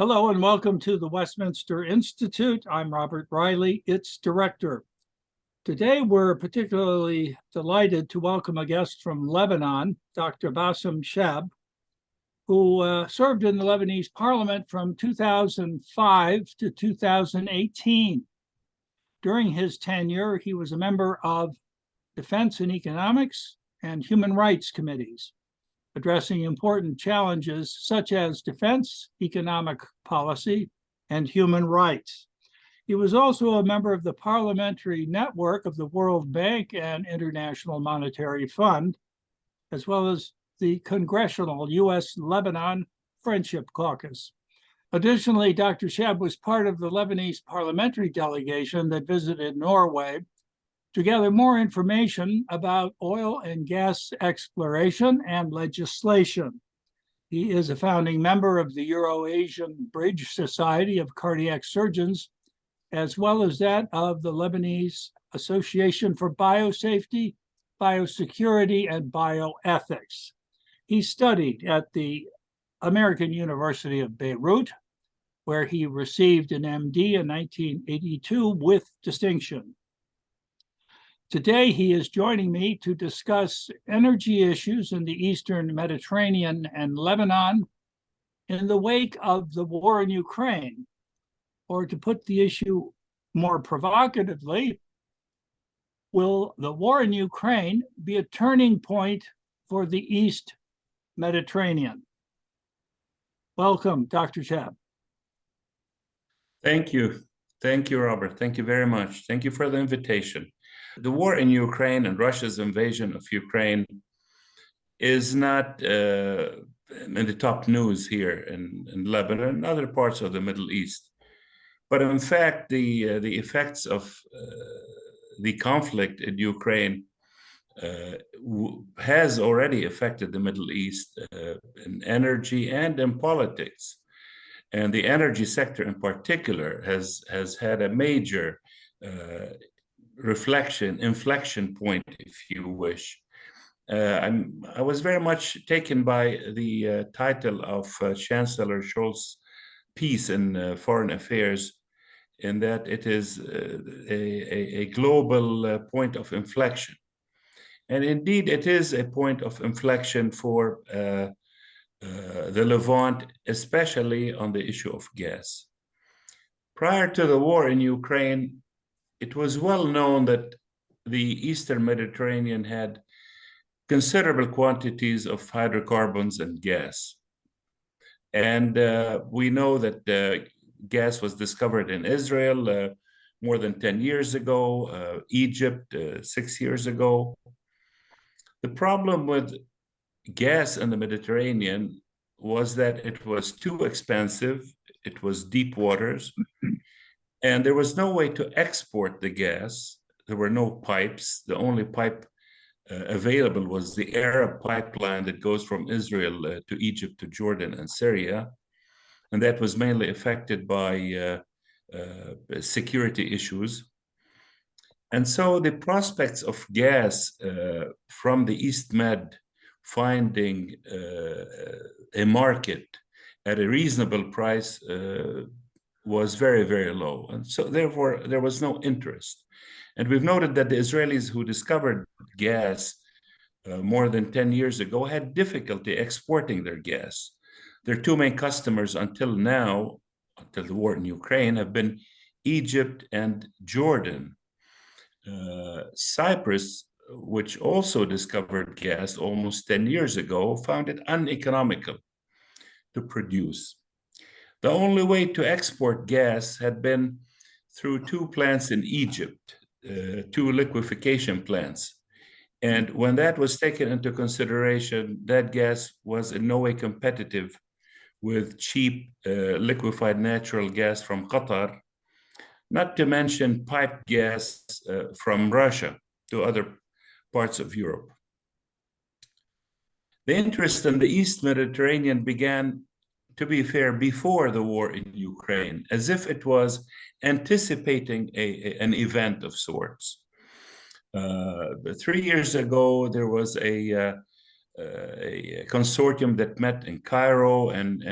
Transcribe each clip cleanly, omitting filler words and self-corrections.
Hello and welcome to the Westminster Institute. I'm Robert Riley, its director. Today, we're particularly delighted to welcome a guest from Lebanon, Dr. Basem Shabb, who served in the Lebanese Parliament from 2005 to 2018. During his tenure, he was a member of Defense and Economics and Human Rights Committees, addressing important challenges such as defense, economic policy, and human rights. He was also a member of the Parliamentary Network of the World Bank and International Monetary Fund, as well as the Congressional US-Lebanon Friendship Caucus. Additionally, Dr. Shab was part of the Lebanese parliamentary delegation that visited Norway to gather more information about oil and gas exploration and legislation. He is a founding member of the Euro-Asian Bridge Society of Cardiac Surgeons, as well as that of the Lebanese Association for Biosafety, Biosecurity, and Bioethics. He studied at the American University of Beirut, where he received an MD in 1982 with distinction. Today, he is joining me to discuss energy issues in the Eastern Mediterranean and Lebanon in the wake of the war in Ukraine, or to put the issue more provocatively, will the war in Ukraine be a turning point for the East Mediterranean? Welcome, Dr. Shab. Thank you. Thank you, Robert. Thank you very much. Thank you for the invitation. The war in Ukraine and Russia's invasion of Ukraine is not in the top news here in Lebanon and other parts of the Middle East. But in fact, the effects of the conflict in Ukraine has already affected the Middle East in energy and in politics. And the energy sector in particular has had a major inflection point, if you wish. I was very much taken by the title of Chancellor Scholz's piece in Foreign Affairs, in that it is a global point of inflection. And indeed, it is a point of inflection for the Levant, especially on the issue of gas. Prior to the war in Ukraine, it was well known that the Eastern Mediterranean had considerable quantities of hydrocarbons and gas. And we know that gas was discovered in Israel more than 10 years ago, Egypt 6 years ago. The problem with gas in the Mediterranean was that it was too expensive, it was deep waters, and there was no way to export the gas. There were no pipes. The only pipe available was the Arab pipeline that goes from Israel to Egypt, to Jordan and Syria. And that was mainly affected by security issues. And so the prospects of gas from the East Med finding a market at a reasonable price was very, very low. And so therefore, there was no interest. And we've noted that the Israelis who discovered gas more than 10 years ago had difficulty exporting their gas. Their two main customers until now, until the war in Ukraine, have been Egypt and Jordan. Cyprus, which also discovered gas almost 10 years ago, found it uneconomical to produce. The only way to export gas had been through two plants in Egypt, two liquefaction plants. And when that was taken into consideration, that gas was in no way competitive with cheap liquefied natural gas from Qatar, not to mention piped gas from Russia to other parts of Europe. The interest in the East Mediterranean began, to be fair, before the war in Ukraine, as if it was anticipating an event of sorts. 3 years ago, there was a consortium that met in Cairo and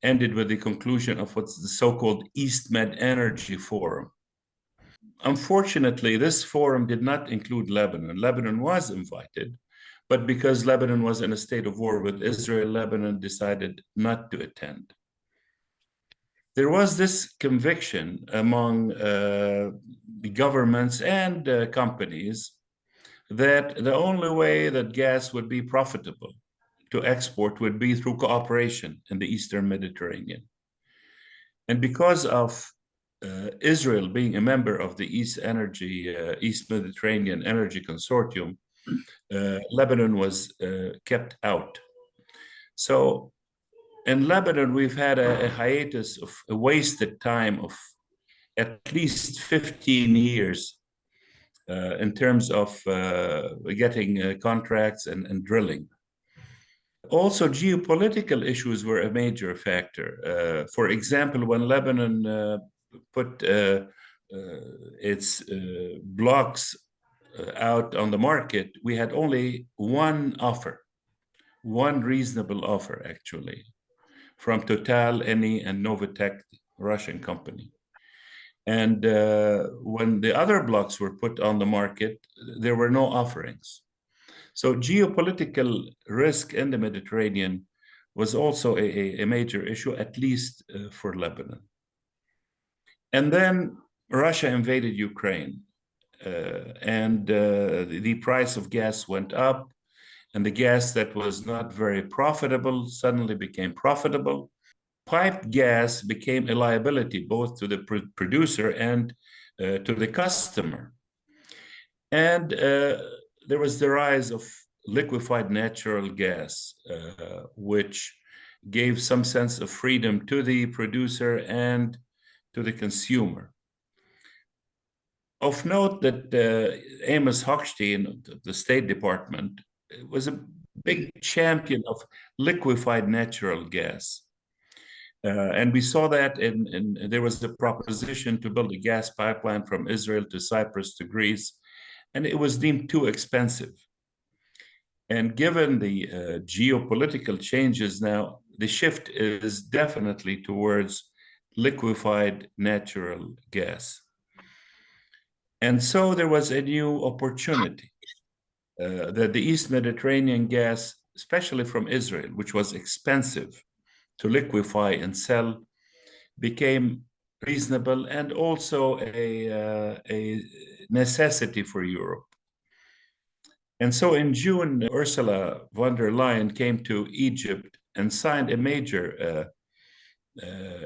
ended with the conclusion of what's the so-called East Med Energy Forum. Unfortunately, this forum did not include Lebanon. Lebanon was invited, but because Lebanon was in a state of war with Israel, Lebanon decided not to attend. There was this conviction among the governments and companies that the only way that gas would be profitable to export would be through cooperation in the Eastern Mediterranean. And because of Israel being a member of the East Mediterranean Energy Consortium, Lebanon was kept out. So in Lebanon, we've had a hiatus of a wasted time of at least 15 years in terms of getting contracts and drilling. Also, geopolitical issues were a major factor. For example, when Lebanon put its blocks out on the market, we had only one offer, one reasonable offer, actually, from Total, Eni, and Novatek, Russian company. And when the other blocks were put on the market, there were no offerings. So geopolitical risk in the Mediterranean was also a major issue, at least for Lebanon. And then Russia invaded Ukraine, and the price of gas went up, and the gas that was not very profitable suddenly became profitable. Piped gas became a liability both to the producer and to the customer. And there was the rise of liquefied natural gas, which gave some sense of freedom to the producer and to the consumer. Of note that Amos Hochstein of the State Department was a big champion of liquefied natural gas. And we saw that there was a proposition to build a gas pipeline from Israel to Cyprus to Greece, and it was deemed too expensive. And given the geopolitical changes now, the shift is definitely towards liquefied natural gas. And so there was a new opportunity that the East Mediterranean gas, especially from Israel, which was expensive to liquefy and sell, became reasonable and also a necessity for Europe. And so in June, Ursula von der Leyen came to Egypt and signed a major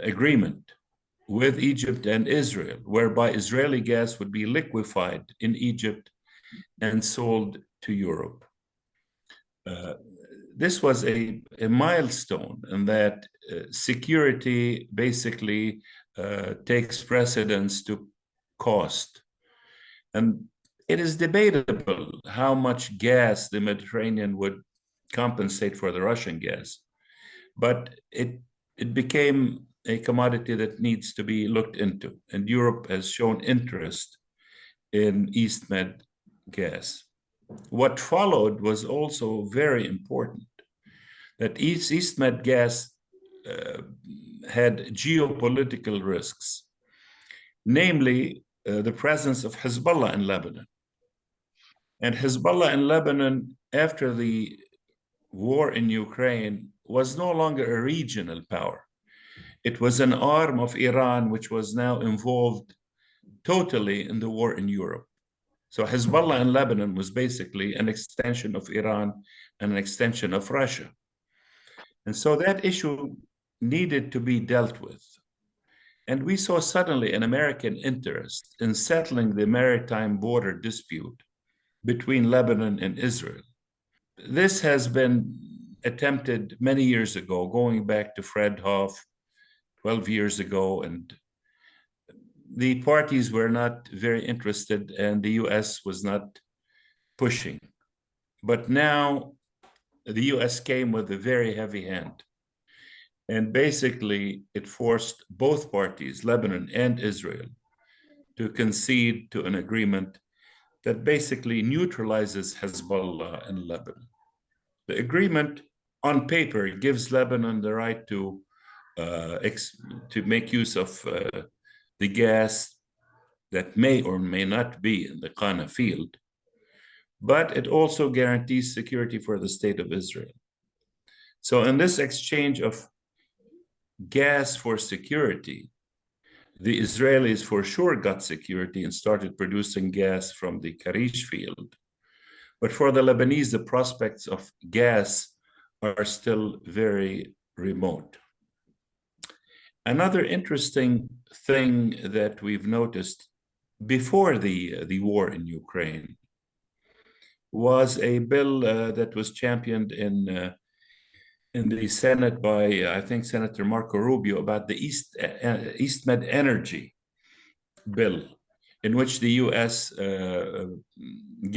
agreement with Egypt and Israel, whereby Israeli gas would be liquefied in Egypt and sold to Europe. This was a milestone in that security basically takes precedence to cost. And it is debatable how much gas the Mediterranean would compensate for the Russian gas, but it became a commodity that needs to be looked into, and Europe has shown interest in East Med gas. What followed was also very important, that East Med gas had geopolitical risks, namely the presence of Hezbollah in Lebanon. And Hezbollah in Lebanon, after the war in Ukraine, was no longer a regional power. It was an arm of Iran, which was now involved totally in the war in Europe. So Hezbollah in Lebanon was basically an extension of Iran and an extension of Russia. And so that issue needed to be dealt with. And we saw suddenly an American interest in settling the maritime border dispute between Lebanon and Israel. This has been attempted many years ago, going back to Fred Hoff 12 years ago, and the parties were not very interested and the US was not pushing. But now the US came with a very heavy hand. And basically it forced both parties, Lebanon and Israel, to concede to an agreement that basically neutralizes Hezbollah in Lebanon. The agreement on paper gives Lebanon the right to to make use of the gas that may or may not be in the Qana field, but it also guarantees security for the state of Israel. So in this exchange of gas for security, the Israelis for sure got security and started producing gas from the Karish field. But for the Lebanese, the prospects of gas are still very remote. Another interesting thing that we've noticed before the war in Ukraine was a bill that was championed in the Senate by, I think, Senator Marco Rubio about the East Med Energy bill, in which the U.S.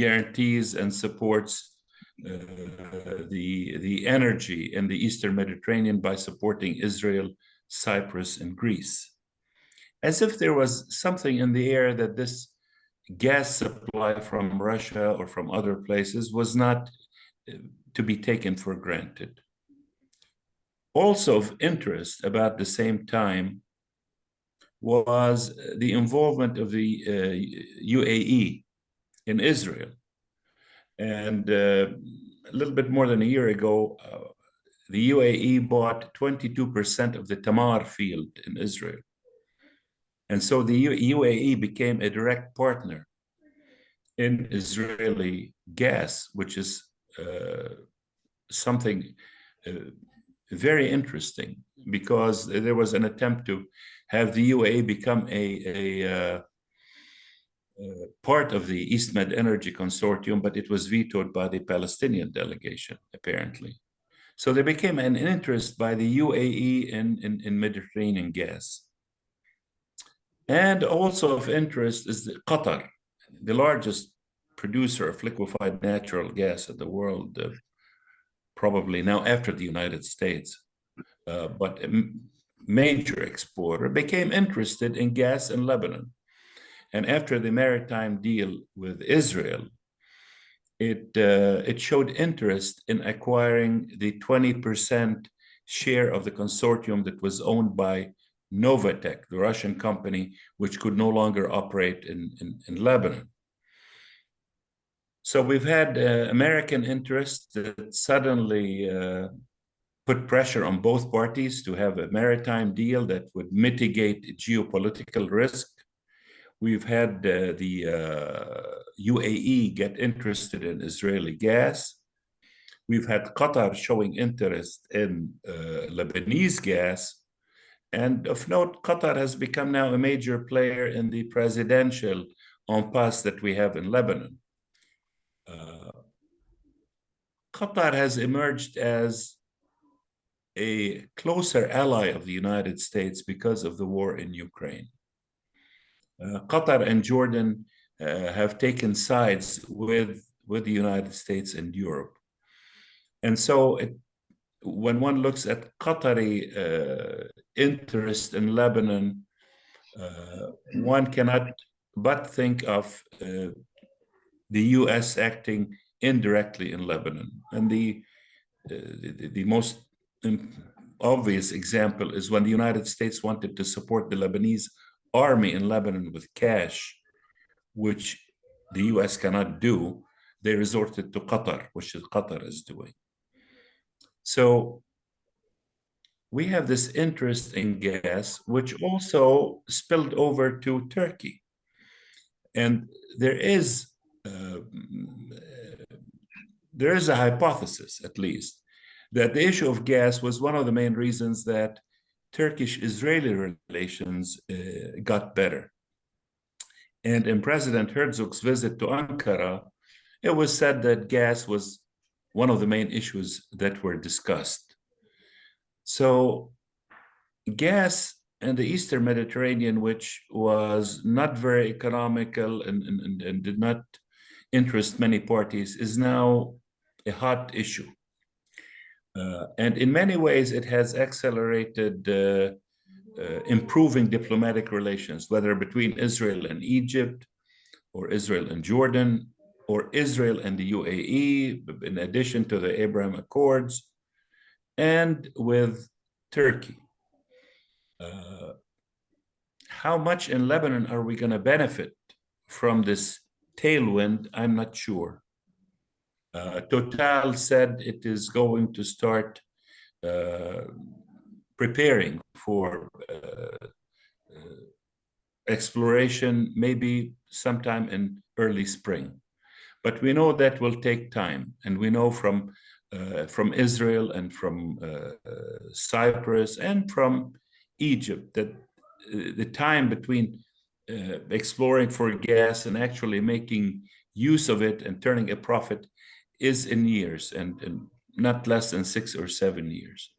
Guarantees and supports the energy in the Eastern Mediterranean by supporting Israel, Cyprus, and Greece. As if there was something in the air that this gas supply from Russia or from other places was not to be taken for granted. Also of interest about the same time was the involvement of the UAE in Israel. And a little bit more than a year ago, the UAE bought 22% of the Tamar field in Israel. And so the UAE became a direct partner in Israeli gas, which is something very interesting, because there was an attempt to have the UAE become a part of the East Med Energy Consortium, but it was vetoed by the Palestinian delegation, apparently. So there became an interest by the UAE in Mediterranean gas. And also of interest is Qatar, the largest producer of liquefied natural gas in the world, probably now after the United States, but a major exporter, became interested in gas in Lebanon. And after the maritime deal with Israel, it showed interest in acquiring the 20% share of the consortium that was owned by Novatek, the Russian company, which could no longer operate in Lebanon. So we've had American interests that suddenly put pressure on both parties to have a maritime deal that would mitigate geopolitical risk. We've had the UAE get interested in Israeli gas. We've had Qatar showing interest in Lebanese gas. And of note, Qatar has become now a major player in the presidential impasse that we have in Lebanon. Qatar has emerged as a closer ally of the United States because of the war in Ukraine. Qatar and Jordan have taken sides with the United States and Europe. And so when one looks at Qatari interest in Lebanon, one cannot but think of the US acting indirectly in Lebanon. And the most obvious example is when the United States wanted to support the Lebanese army in Lebanon with cash, which the US cannot do, they resorted to Qatar, which Qatar is doing. So we have this interest in gas, which also spilled over to Turkey. And there is a hypothesis, at least, that the issue of gas was one of the main reasons that Turkish-Israeli relations got better. And in President Herzog's visit to Ankara, it was said that gas was one of the main issues that were discussed. So gas in the Eastern Mediterranean, which was not very economical and did not interest many parties, is now a hot issue. And in many ways, it has accelerated improving diplomatic relations, whether between Israel and Egypt, or Israel and Jordan, or Israel and the UAE, in addition to the Abraham Accords, and with Turkey. How much in Lebanon are we going to benefit from this tailwind? I'm not sure. Total said it is going to start preparing for exploration maybe sometime in early spring. But we know that will take time. And we know from Israel and from Cyprus and from Egypt that the time between exploring for gas and actually making use of it and turning a profit is in years and not less than 6 or 7 years.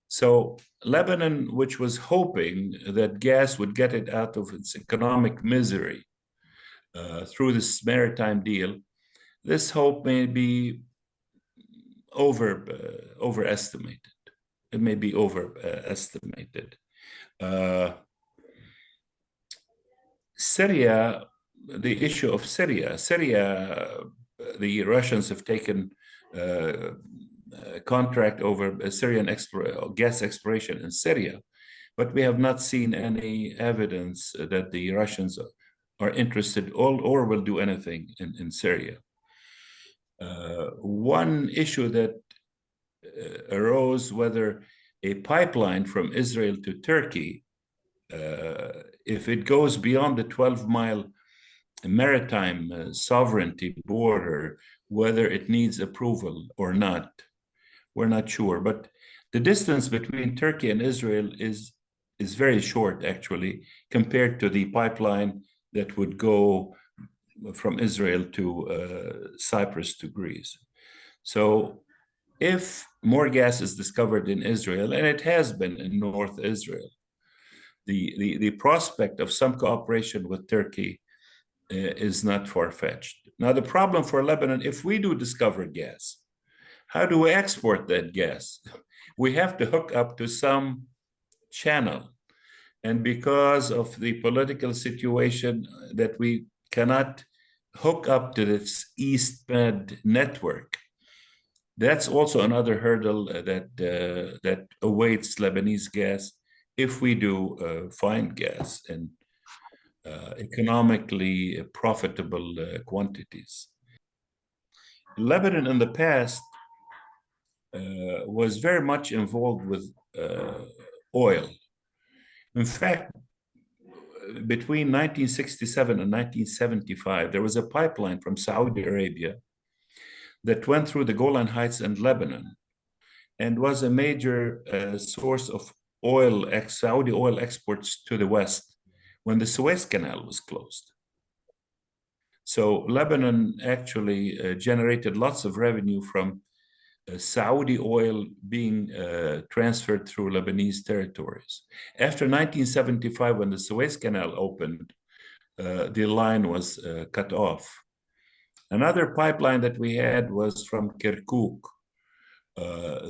So Lebanon, which was hoping that gas would get it out of its economic misery through this maritime deal, this hope may be overestimated. It may be overestimated. Syria, the issue of Syria, the Russians have taken contract over Syrian gas exploration in Syria, but we have not seen any evidence that the Russians are interested or will do anything in Syria. One issue that arose whether a pipeline from Israel to Turkey, if it goes beyond the 12-mile maritime sovereignty border, whether it needs approval or not, we're not sure. But the distance between Turkey and Israel is very short, actually, compared to the pipeline that would go from Israel to Cyprus to Greece. So if more gas is discovered in Israel, and it has been in North Israel, the prospect of some cooperation with Turkey is not far-fetched. Now, the problem for Lebanon, if we do discover gas, how do we export that gas? We have to hook up to some channel. And because of the political situation that we cannot hook up to this East Med network, that's also another hurdle that awaits Lebanese gas if we do find gas in economically profitable quantities. Lebanon in the past was very much involved with oil. In fact, between 1967 and 1975, there was a pipeline from Saudi Arabia that went through the Golan Heights and Lebanon and was a major source of oil, Saudi oil exports to the West when the Suez Canal was closed. So Lebanon actually generated lots of revenue from Saudi oil being transferred through Lebanese territories. After 1975, when the Suez Canal opened, the line was cut off. Another pipeline that we had was from Kirkuk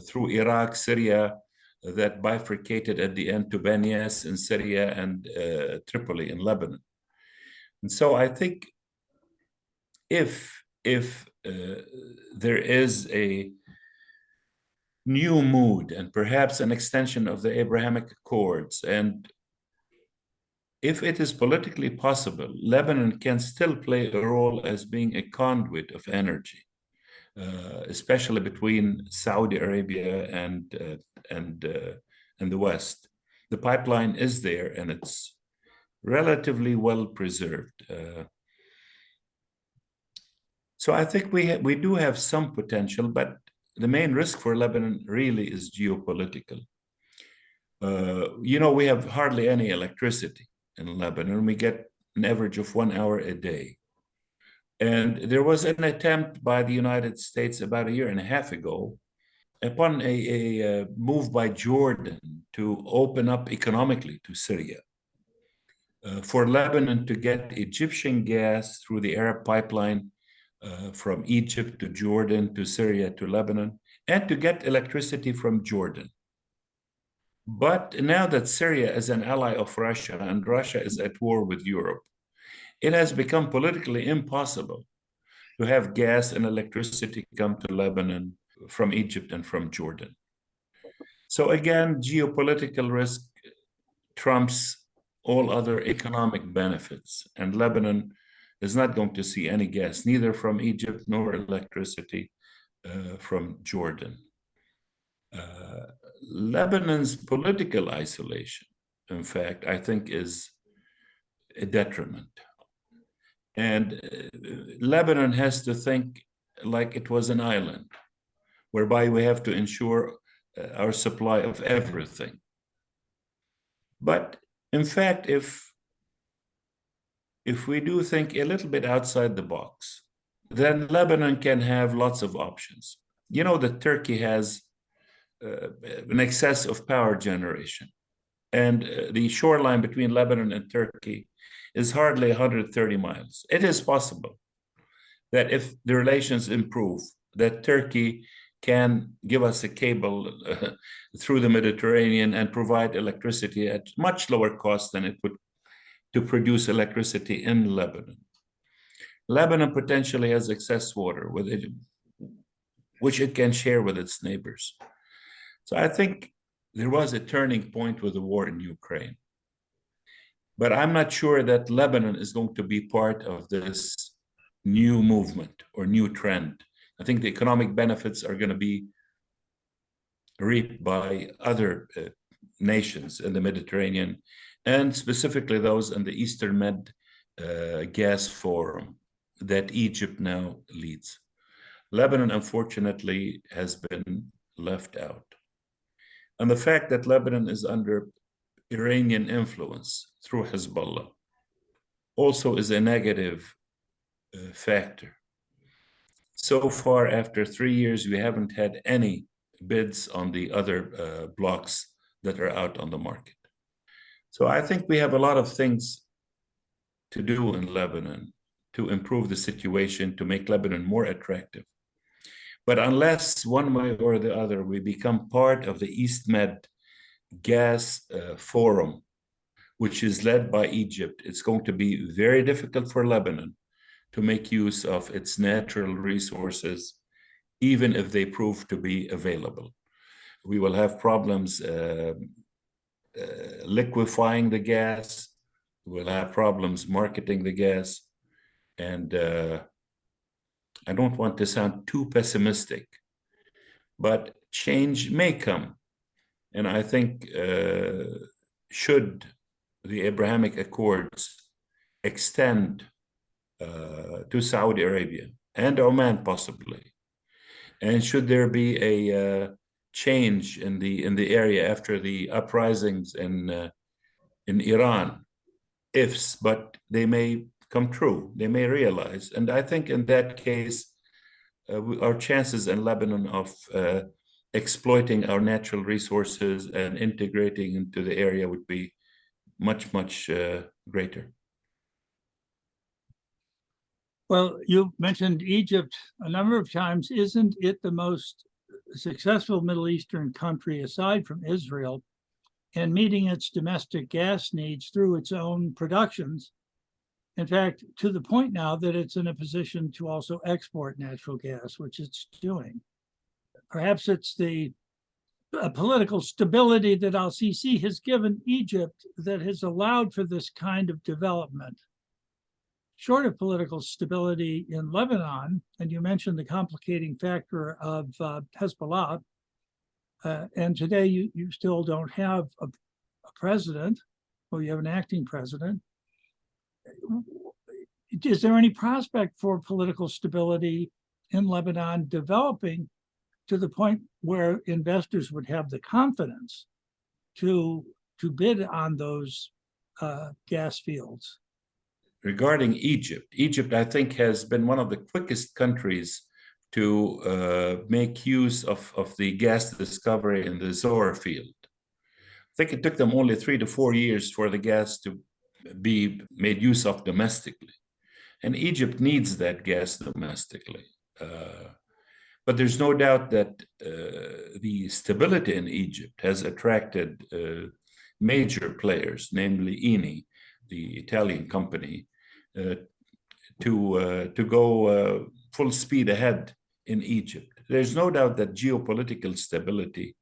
through Iraq, Syria, that bifurcated at the end to Banyas in Syria and Tripoli in Lebanon. And so I think if there is a new mood and perhaps an extension of the Abrahamic Accords, and if it is politically possible, Lebanon can still play a role as being a conduit of energy, especially between Saudi Arabia and the West. The pipeline is there and it's relatively well preserved. So I think we do have some potential, but the main risk for Lebanon really is geopolitical. We have hardly any electricity in Lebanon. We get an average of 1 hour a day. And there was an attempt by the United States about a year and a half ago, upon a move by Jordan to open up economically to Syria, for Lebanon to get Egyptian gas through the Arab pipeline from Egypt to Jordan to Syria to Lebanon, and to get electricity from Jordan. But now that Syria is an ally of Russia and Russia is at war with Europe, it has become politically impossible to have gas and electricity come to Lebanon from Egypt and from Jordan. So again, geopolitical risk, trumps all other economic benefits, and Lebanon is not going to see any gas, neither from Egypt nor electricity from Jordan. Lebanon's political isolation, in fact, I think is a detriment. And Lebanon has to think like it was an island, whereby we have to ensure our supply of everything. But in fact, if we do think a little bit outside the box, then Lebanon can have lots of options. You know that Turkey has an excess of power generation, and the shoreline between Lebanon and Turkey is hardly 130 miles. It is possible that if the relations improve, that Turkey can give us a cable through the Mediterranean and provide electricity at much lower cost than it would to produce electricity in Lebanon. Lebanon potentially has excess water with it, which it can share with its neighbors. So I think there was a turning point with the war in Ukraine. But I'm not sure that Lebanon is going to be part of this new movement or new trend. I think the economic benefits are going to be reaped by other nations in the Mediterranean, and specifically those in the Eastern Med Gas Forum that Egypt now leads. Lebanon, unfortunately, has been left out. And the fact that Lebanon is under Iranian influence through Hezbollah also is a negative factor. So far, after 3 years, we haven't had any bids on the other blocks that are out on the market. So I think we have a lot of things to do in Lebanon to improve the situation, to make Lebanon more attractive. But unless one way or the other we become part of the East Med Gas Forum, which is led by Egypt, it's going to be very difficult for Lebanon to make use of its natural resources, even if they prove to be available. We will have problems liquefying the gas. We'll have problems marketing the gas. And I don't want to sound too pessimistic, but change may come. And I think should the Abrahamic Accords extend to Saudi Arabia and Oman possibly, and should there be a change in the area after the uprisings in Iran, ifs, but they may come true, they may realize. And I think in that case, our chances in Lebanon of exploiting our natural resources and integrating into the area would be much, much greater. Well, you mentioned Egypt a number of times. Isn't it the most successful Middle Eastern country aside from Israel in meeting its domestic gas needs through its own productions? In fact, to the point now that it's in a position to also export natural gas, which it's doing. Perhaps it's the political stability that al-Sisi has given Egypt that has allowed for this kind of development. Short of political stability in Lebanon, and you mentioned the complicating factor of Hezbollah, and today you still don't have a president, or you have an acting president. Is there any prospect for political stability in Lebanon developing to the point where investors would have the confidence to bid on those gas fields? Regarding Egypt, I think, has been one of the quickest countries to make use of the gas discovery in the Zohr field. I think it took them only 3 to 4 years for the gas to be made use of domestically. And Egypt needs that gas domestically. But there's no doubt that the stability in Egypt has attracted major players, namely Eni, the Italian company, to go full speed ahead in Egypt. There's no doubt that geopolitical stability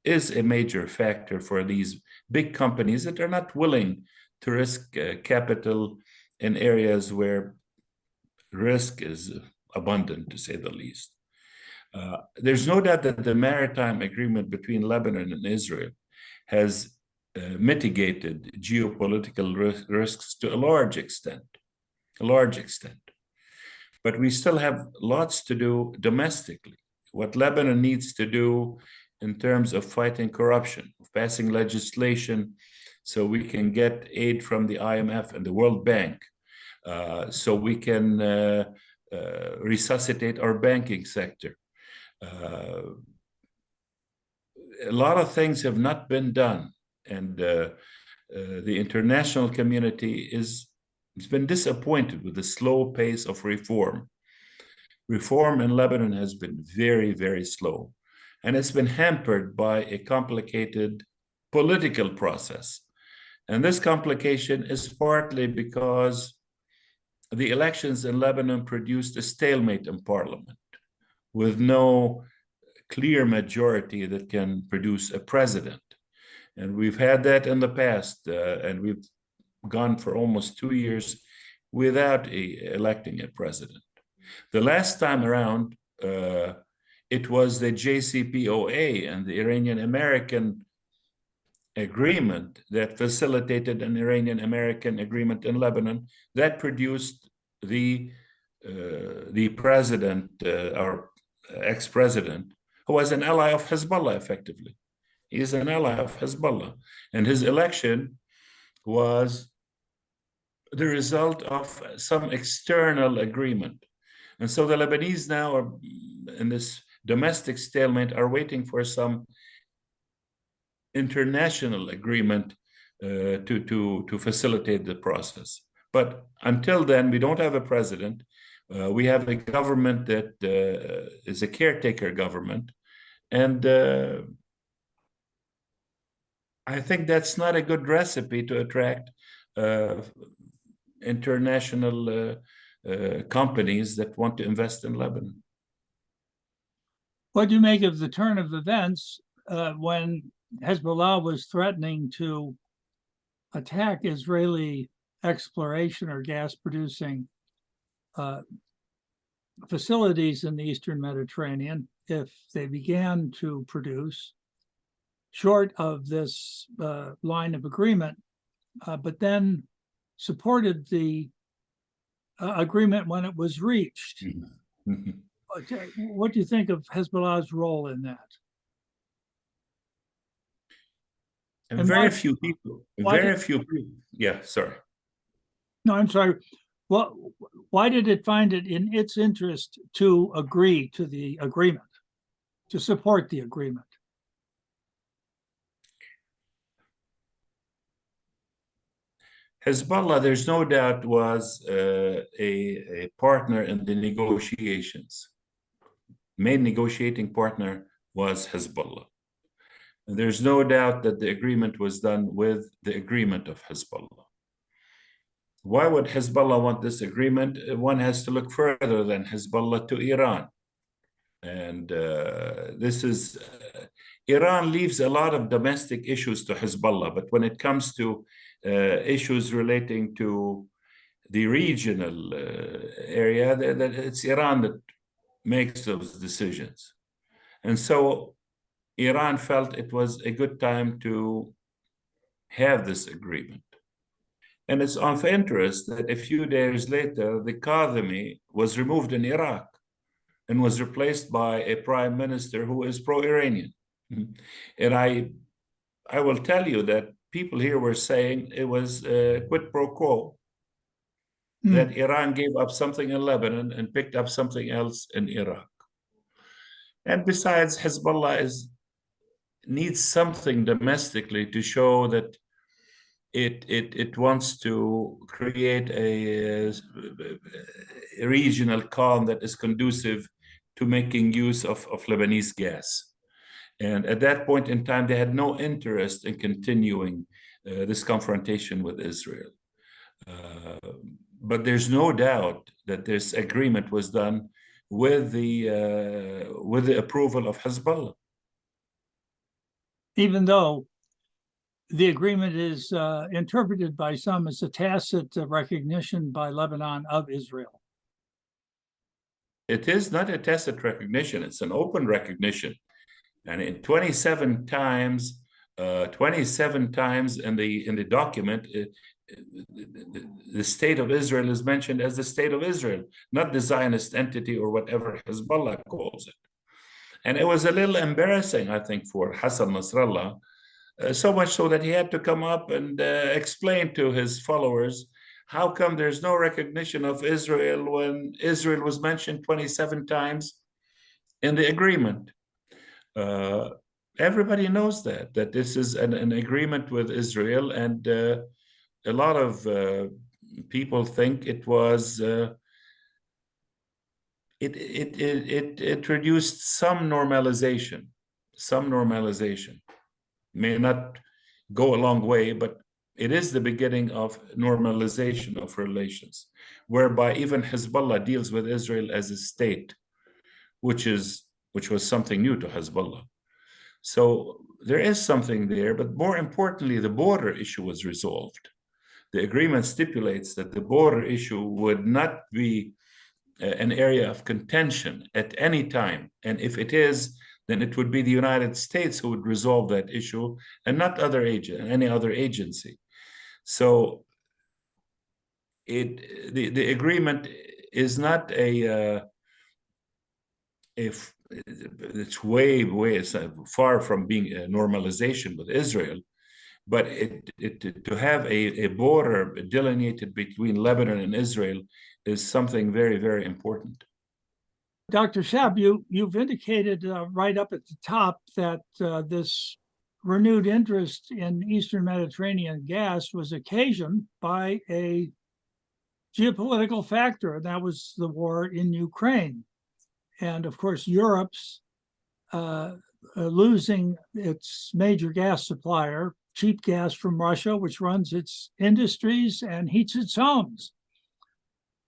is a major factor for these big companies that are not willing to risk capital in areas where risk is abundant, to say the least. There's no doubt that the maritime agreement between Lebanon and Israel has mitigated geopolitical risks to a large extent. But we still have lots to do domestically. What Lebanon needs to do in terms of fighting corruption, of passing legislation so we can get aid from the IMF and the World Bank, so we can resuscitate our banking sector. A lot of things have not been done, and the international community has been disappointed with the slow pace of reform. Reform in Lebanon has been very, very slow, and it's been hampered by a complicated political process. And this complication is partly because the elections in Lebanon produced a stalemate in parliament with no clear majority that can produce a president. And we've had that in the past, and we've gone for almost 2 years without electing a president. The last time around, it was the JCPOA and the Iranian American agreement that facilitated an Iranian American agreement in Lebanon that produced the president, our ex-president, who was an ally of Hezbollah effectively. He is an ally of Hezbollah. And his election was the result of some external agreement. And so the Lebanese now are in this domestic stalemate, are waiting for some international agreement to facilitate the process. But until then, we don't have a president. We have a government that is a caretaker government. And I think that's not a good recipe to attract international companies that want to invest in Lebanon. What do you make of the turn of events when Hezbollah was threatening to attack Israeli exploration or gas-producing facilities in the Eastern Mediterranean if they began to produce short of this line of agreement, but then supported the agreement when it was reached? Mm-hmm. What do you think of Hezbollah's role in that? And very few people, yeah, sorry. No, I'm sorry. Well, why did it find it in its interest to agree to the agreement, to support the agreement? Hezbollah, there's no doubt, was a partner in the negotiations. Main negotiating partner was Hezbollah. And there's no doubt that the agreement was done with the agreement of Hezbollah. Why would Hezbollah want this agreement? One has to look further than Hezbollah to Iran. And this is, Iran leaves a lot of domestic issues to Hezbollah, but when it comes to issues relating to the regional area, that it's Iran that makes those decisions. And so Iran felt it was a good time to have this agreement. And it's of interest that a few days later, the Kadhimi was removed in Iraq and was replaced by a prime minister who is pro-Iranian. And I will tell you that people here were saying it was quid pro quo, that Iran gave up something in Lebanon and picked up something else in Iraq. And besides, Hezbollah needs something domestically to show that it wants to create a regional calm that is conducive to making use of Lebanese gas. And at that point in time, they had no interest in continuing this confrontation with Israel. But there's no doubt that this agreement was done with the approval of Hezbollah. even though the agreement is interpreted by some as a tacit recognition by Lebanon of Israel. It is not a tacit recognition, it's an open recognition. And in 27 times in the document, the state of Israel is mentioned as the state of Israel, not the Zionist entity or whatever Hezbollah calls it. And it was a little embarrassing, I think, for Hassan Nasrallah, so much so that he had to come up and explain to his followers, how come there's no recognition of Israel when Israel was mentioned 27 times in the agreement? Everybody knows that this is an agreement with Israel, and a lot of people think it was it introduced some normalization. May not go a long way, but it is the beginning of normalization of relations, whereby even Hezbollah deals with Israel as a state, which was something new to Hezbollah. So there is something there, but more importantly, the border issue was resolved. The agreement stipulates that the border issue would not be an area of contention at any time. And if it is, then it would be the United States who would resolve that issue and not any other agency. So the agreement is not it's way far from being a normalization with Israel, but to have a border delineated between Lebanon and Israel is something very, very important. Dr. Shab, you've indicated right up at the top that this renewed interest in Eastern Mediterranean gas was occasioned by a geopolitical factor, and that was the war in Ukraine. And of course, Europe's losing its major gas supplier, cheap gas from Russia, which runs its industries and heats its homes.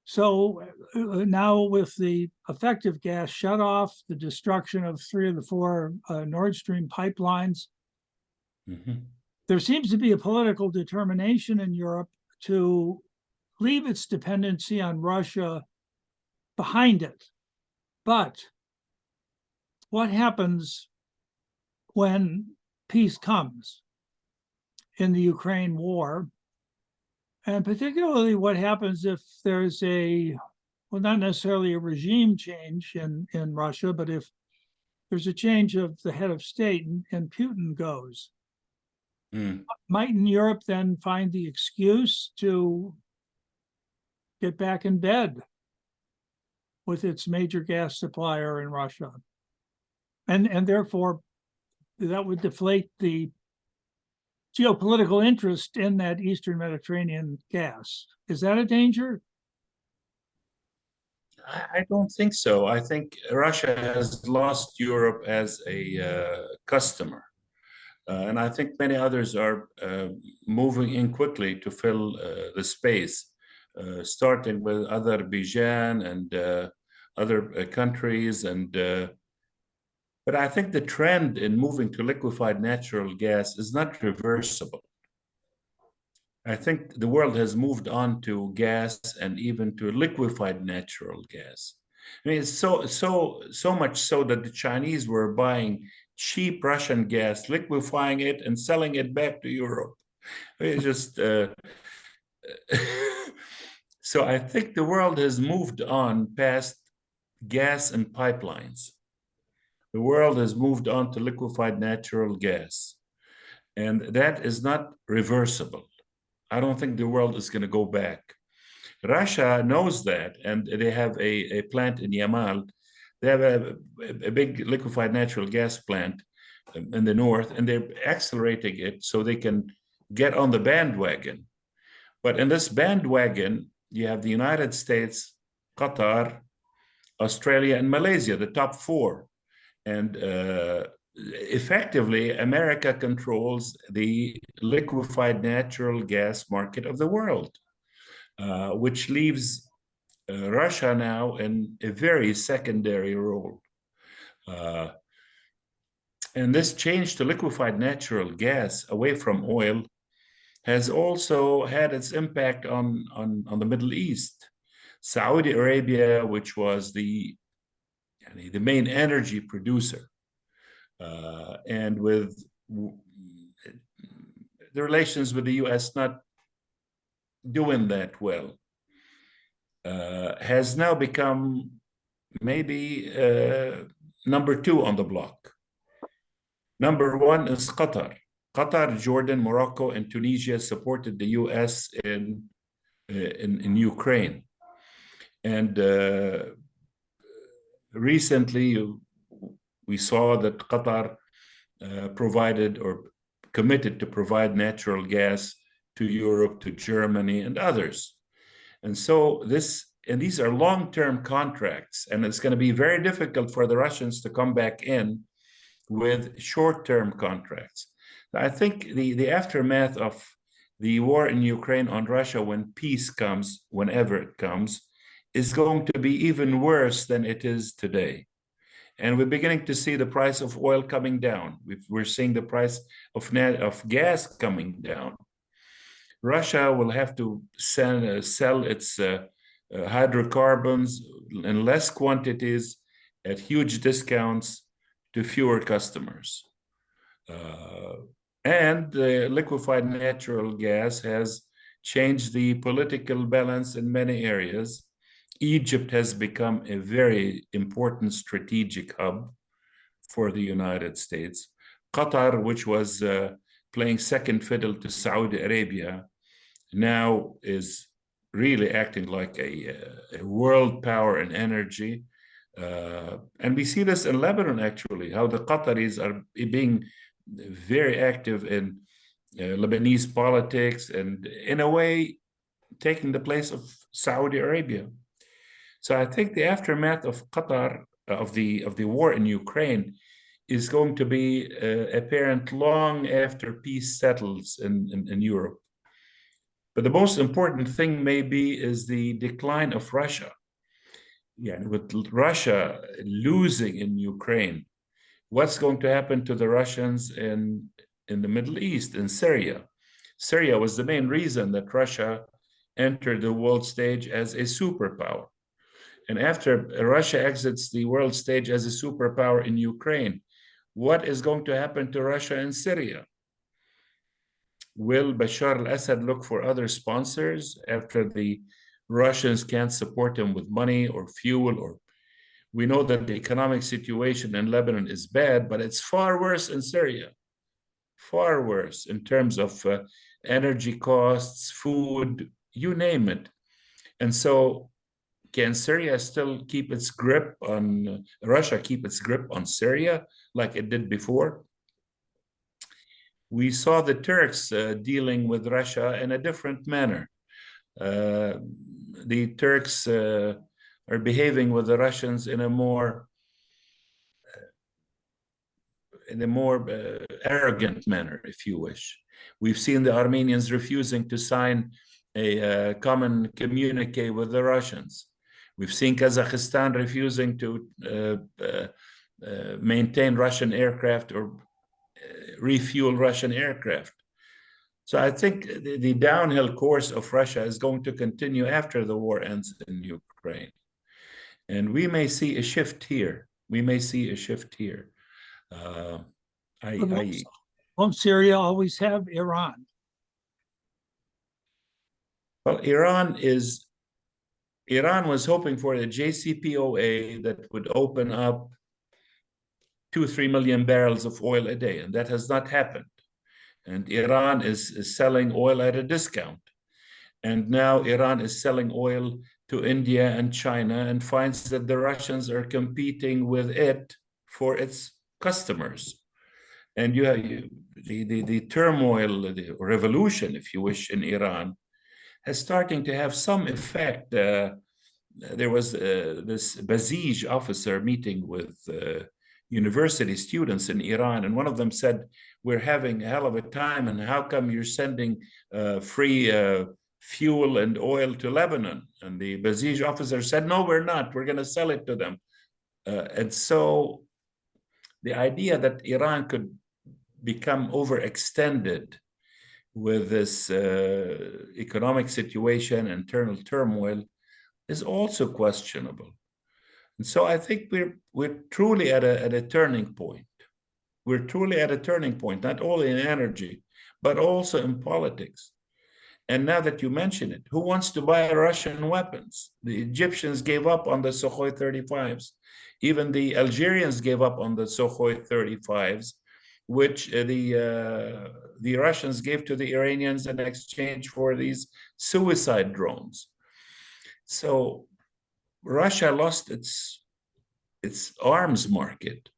So now with the effective gas shutoff, the destruction of 3 of the 4 Nord Stream pipelines, there seems to be a political determination in Europe to leave its dependency on Russia behind it. But what happens when peace comes in the Ukraine war? And particularly what happens if there's not necessarily a regime change in Russia, but if there's a change of the head of state and Putin goes. Mightn't Europe then find the excuse to get back in bed with its major gas supplier in Russia? And therefore, that would deflate the geopolitical interest in that Eastern Mediterranean gas. Is that a danger? I don't think so. I think Russia has lost Europe as a customer. And I think many others are moving in quickly to fill the space, starting with Azerbaijan and other countries. But I think the trend in moving to liquefied natural gas is not reversible. I think the world has moved on to gas and even to liquefied natural gas. I mean, it's so much so that the Chinese were buying cheap Russian gas, liquefying it and selling it back to Europe. It's just so I think the world has moved on past gas and pipelines. The world has moved on to liquefied natural gas, and that is not reversible. I don't think the world is going to go back. Russia knows that, and they have a plant in Yamal. They have a big liquefied natural gas plant in the north, and they're accelerating it so they can get on the bandwagon. But in this bandwagon, you have the United States, Qatar, Australia, and Malaysia, the top 4. And effectively, America controls the liquefied natural gas market of the world, which leaves Russia now in a very secondary role. And this change to liquefied natural gas away from oil has also had its impact on the Middle East. Saudi Arabia, which was the main energy producer, and with the relations with the US not doing that well, has now become maybe number two on the block. Number one is Qatar. Qatar, Jordan, Morocco, and Tunisia supported the US in Ukraine. And recently, we saw that Qatar provided or committed to provide natural gas to Europe, to Germany, and others. And so these are long-term contracts, and it's going to be very difficult for the Russians to come back in with short-term contracts. I think the aftermath of the war in Ukraine on Russia, when peace comes, whenever it comes, is going to be even worse than it is today. And we're beginning to see the price of oil coming down. We're seeing the price of gas coming down. Russia will have to sell its hydrocarbons in less quantities at huge discounts to fewer customers. And liquefied natural gas has changed the political balance in many areas. Egypt has become a very important strategic hub for the United States. Qatar, which was playing second fiddle to Saudi Arabia, now is really acting like a world power in energy. And we see this in Lebanon, actually, how the Qataris are being very active in Lebanese politics and, in a way, taking the place of Saudi Arabia. So I think the aftermath of Qatar, of the war in Ukraine, is going to be apparent long after peace settles in Europe. But the most important thing maybe is the decline of Russia. Yeah, with Russia losing in Ukraine, what's going to happen to the Russians in the Middle East, in Syria? Syria was the main reason that Russia entered the world stage as a superpower. And after Russia exits the world stage as a superpower in Ukraine, what is going to happen to Russia in Syria? Will Bashar al-Assad look for other sponsors after the Russians can't support him with money or fuel? Or we know that the economic situation in Lebanon is bad, but it's far worse in Syria, far worse in terms of energy costs, food, you name it. And so can Syria still keep its grip on, Russia keep its grip on Syria like it did before? We saw the Turks dealing with Russia in a different manner. The Turks are behaving with the Russians in a more arrogant manner, if you wish. We've seen the Armenians refusing to sign a common communique with the Russians. We've seen Kazakhstan refusing to maintain Russian aircraft or refuel Russian aircraft. So I think the downhill course of Russia is going to continue after the war ends in Ukraine. And we may see a shift here. We may see a shift here. Won't Syria always have Iran? Well, Iran was hoping for a JCPOA that would open up 2-3 million barrels of oil a day, and that has not happened. And Iran is selling oil at a discount. And now Iran is selling oil to India and China and finds that the Russians are competing with it for its customers. And you have the turmoil, the revolution, if you wish, in Iran is starting to have some effect. There was this Basij officer meeting with university students in Iran, and one of them said, "We're having a hell of a time, and how come you're sending free fuel and oil to Lebanon?" And the Basij officer said, "No, we're not. We're going to sell it to them." And so the idea that Iran could become overextended with this economic situation, internal turmoil, is also questionable. And so I think we're truly at a turning point. We're truly at a turning point, not only in energy, but also in politics. And now that you mention it, who wants to buy Russian weapons? The Egyptians gave up on the Sukhoi 35s. Even the Algerians gave up on the Sukhoi 35s, which the Russians gave to the Iranians in exchange for these suicide drones. So Russia lost its arms market,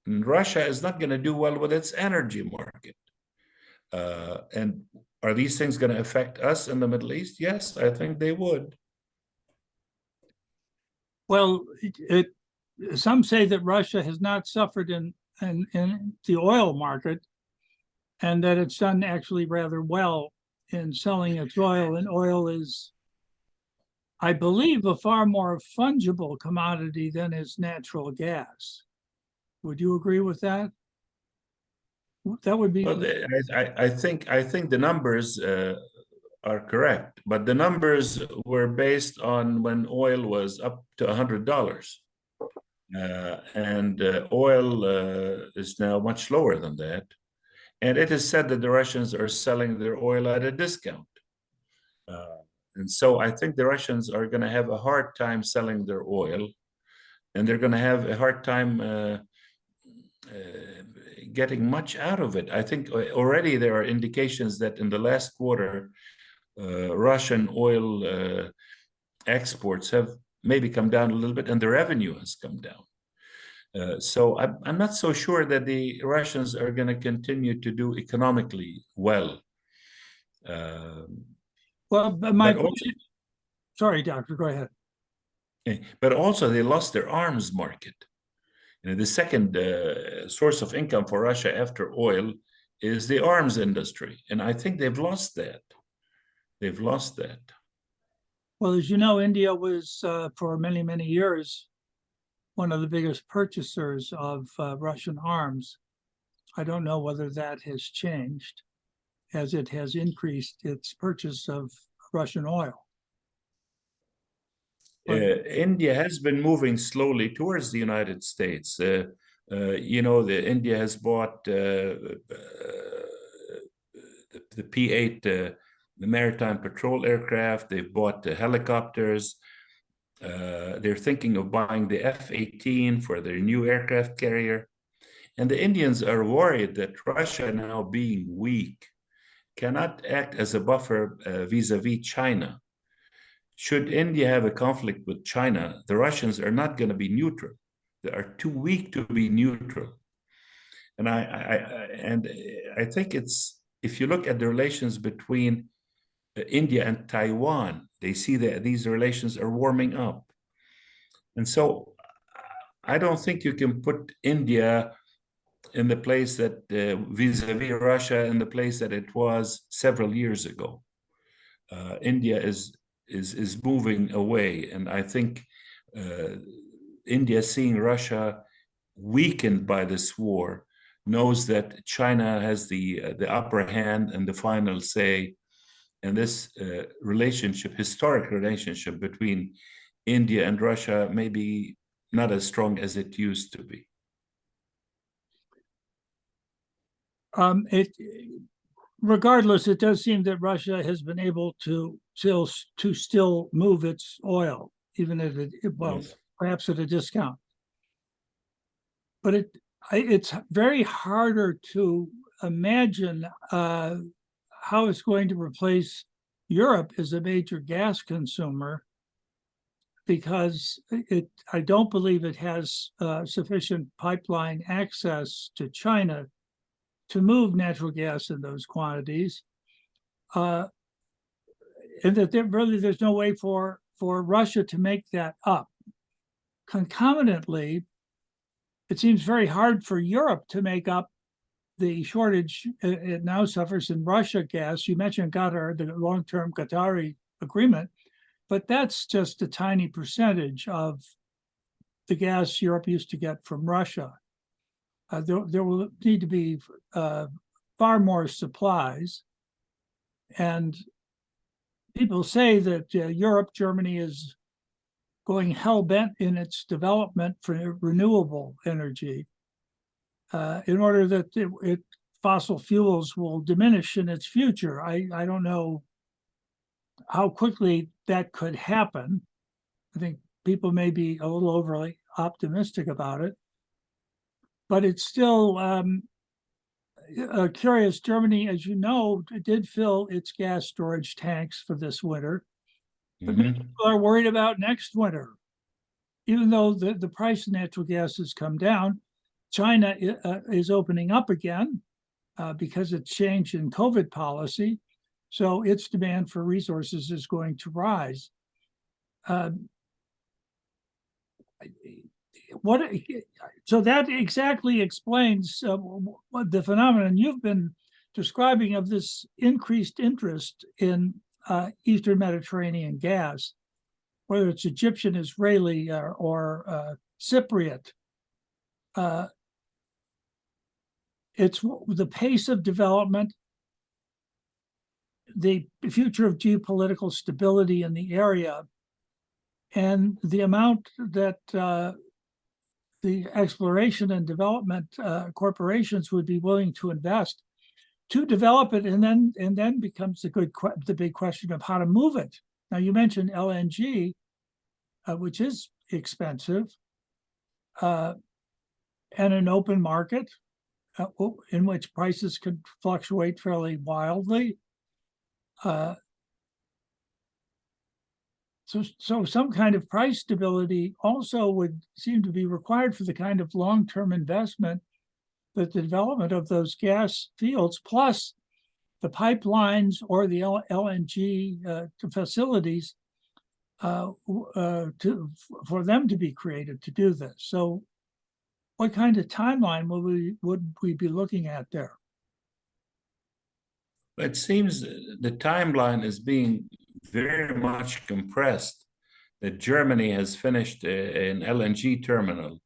and Russia is not going to do well with its energy market. And are these things going to affect us in the Middle East? Yes, I think they would. Well, some say that Russia has not suffered in the oil market, and that it's done actually rather well in selling its oil. And oil is, I believe, a far more fungible commodity than is natural gas. Would you agree with that? That would be. Well, I think the numbers are correct, but the numbers were based on when oil was up to $100, and oil is now much lower than that. And it is said that the Russians are selling their oil at a discount. And so I think the Russians are going to have a hard time selling their oil, and they're going to have a hard time getting much out of it. I think already there are indications that in the last quarter, Russian oil exports have maybe come down a little bit, and the revenue has come down. So I'm not so sure that the Russians are going to continue to do economically well. Well, but sorry, Doctor, go ahead. But also they lost their arms market. The second source of income for Russia after oil is the arms industry. And I think they've lost that. They've lost that. Well, as you know, India was for many, many years one of the biggest purchasers of Russian arms. I don't know whether that has changed as it has increased its purchase of Russian oil. India has been moving slowly towards the United States. India has bought the P-8, the maritime patrol aircraft. They've bought the helicopters. They're thinking of buying the F-18 for their new aircraft carrier. And the Indians are worried that Russia, now being weak, cannot act as a buffer vis-a-vis China. Should India have a conflict with China, the Russians are not going to be neutral. They are too weak to be neutral. And I think it's, if you look at the relations between India and Taiwan, they see that these relations are warming up. And so I don't think you can put India in the place that vis-a-vis Russia in the place that it was several years ago. India is moving away, and I think India, seeing Russia weakened by this war, knows that China has the upper hand and the final say, and this historic relationship between India and Russia may be not as strong as it used to be. Regardless, it does seem that Russia has been able to still move its oil, even at yes, perhaps at a discount. But it's very harder to imagine how it's going to replace Europe as a major gas consumer, because I don't believe it has sufficient pipeline access to China to move natural gas in those quantities, and that there's no way for Russia to make that up. Concomitantly, it seems very hard for Europe to make up the shortage it now suffers in Russia gas. You mentioned Qatar, the long-term Qatari agreement, but that's just a tiny percentage of the gas Europe used to get from Russia. there will need to be far more supplies. And people say that Europe, Germany is going hell-bent in its development for renewable energy in order that fossil fuels will diminish in its future. I don't know how quickly that could happen. I think people may be a little overly optimistic about it, but it's still curious. Germany, as you know, did fill its gas storage tanks for this winter, but people are worried about next winter. Even though the price of natural gas has come down, China is opening up again because it's changed in COVID policy. So its demand for resources is going to rise. So that exactly explains what the phenomenon you've been describing of this increased interest in Eastern Mediterranean gas, whether it's Egyptian, Israeli, or Cypriot. It's the pace of development, the future of geopolitical stability in the area, and the amount that the exploration and development corporations would be willing to invest to develop it, and then becomes the big question of how to move it. Now, you mentioned LNG, which is expensive, and an open market in which prices could fluctuate fairly wildly. So some kind of price stability also would seem to be required for the kind of long-term investment that the development of those gas fields, plus the pipelines or the LNG facilities, for them to be created to do this. So what kind of timeline would we be looking at there? It seems the timeline is being very much compressed, that Germany has finished an LNG terminal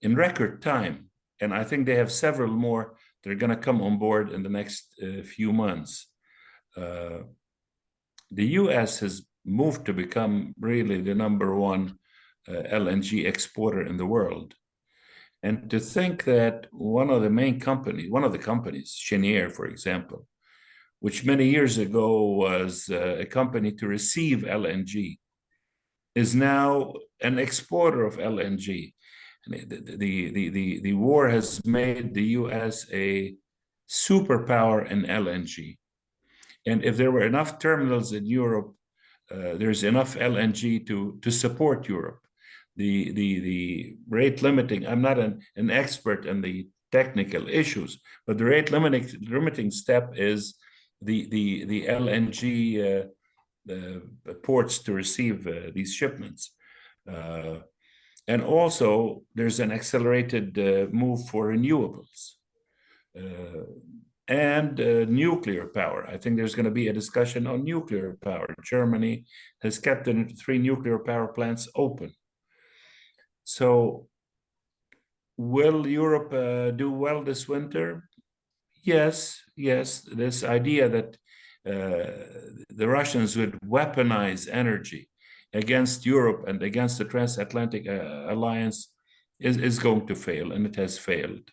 in record time. And I think they have several more that are going to come on board in the next few months. The US has moved to become really the #1 LNG exporter in the world. And to think that one of the companies, Cheniere, for example, which many years ago was a company to receive LNG, is now an exporter of LNG. The war has made the US a superpower in LNG. And if there were enough terminals in Europe, there's enough LNG to support Europe. The rate limiting, I'm not an expert in the technical issues, but the rate limiting step is the LNG ports to receive these shipments. And also, there's an accelerated move for renewables and nuclear power. I think there's going to be a discussion on nuclear power. Germany has kept 3 nuclear power plants open. So will Europe do well this winter? Yes. This idea that the Russians would weaponize energy against Europe and against the transatlantic alliance is going to fail, and it has failed.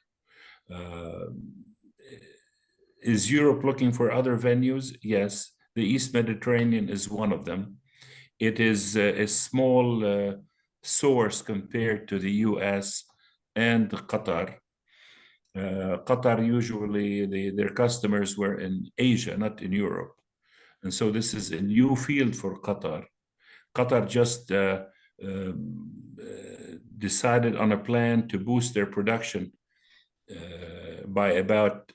Is Europe looking for other venues? Yes, the East Mediterranean is one of them. It is a small source compared to the US and Qatar. Qatar, usually their customers were in Asia, not in Europe. And so this is a new field for Qatar. Qatar just decided on a plan to boost their production by about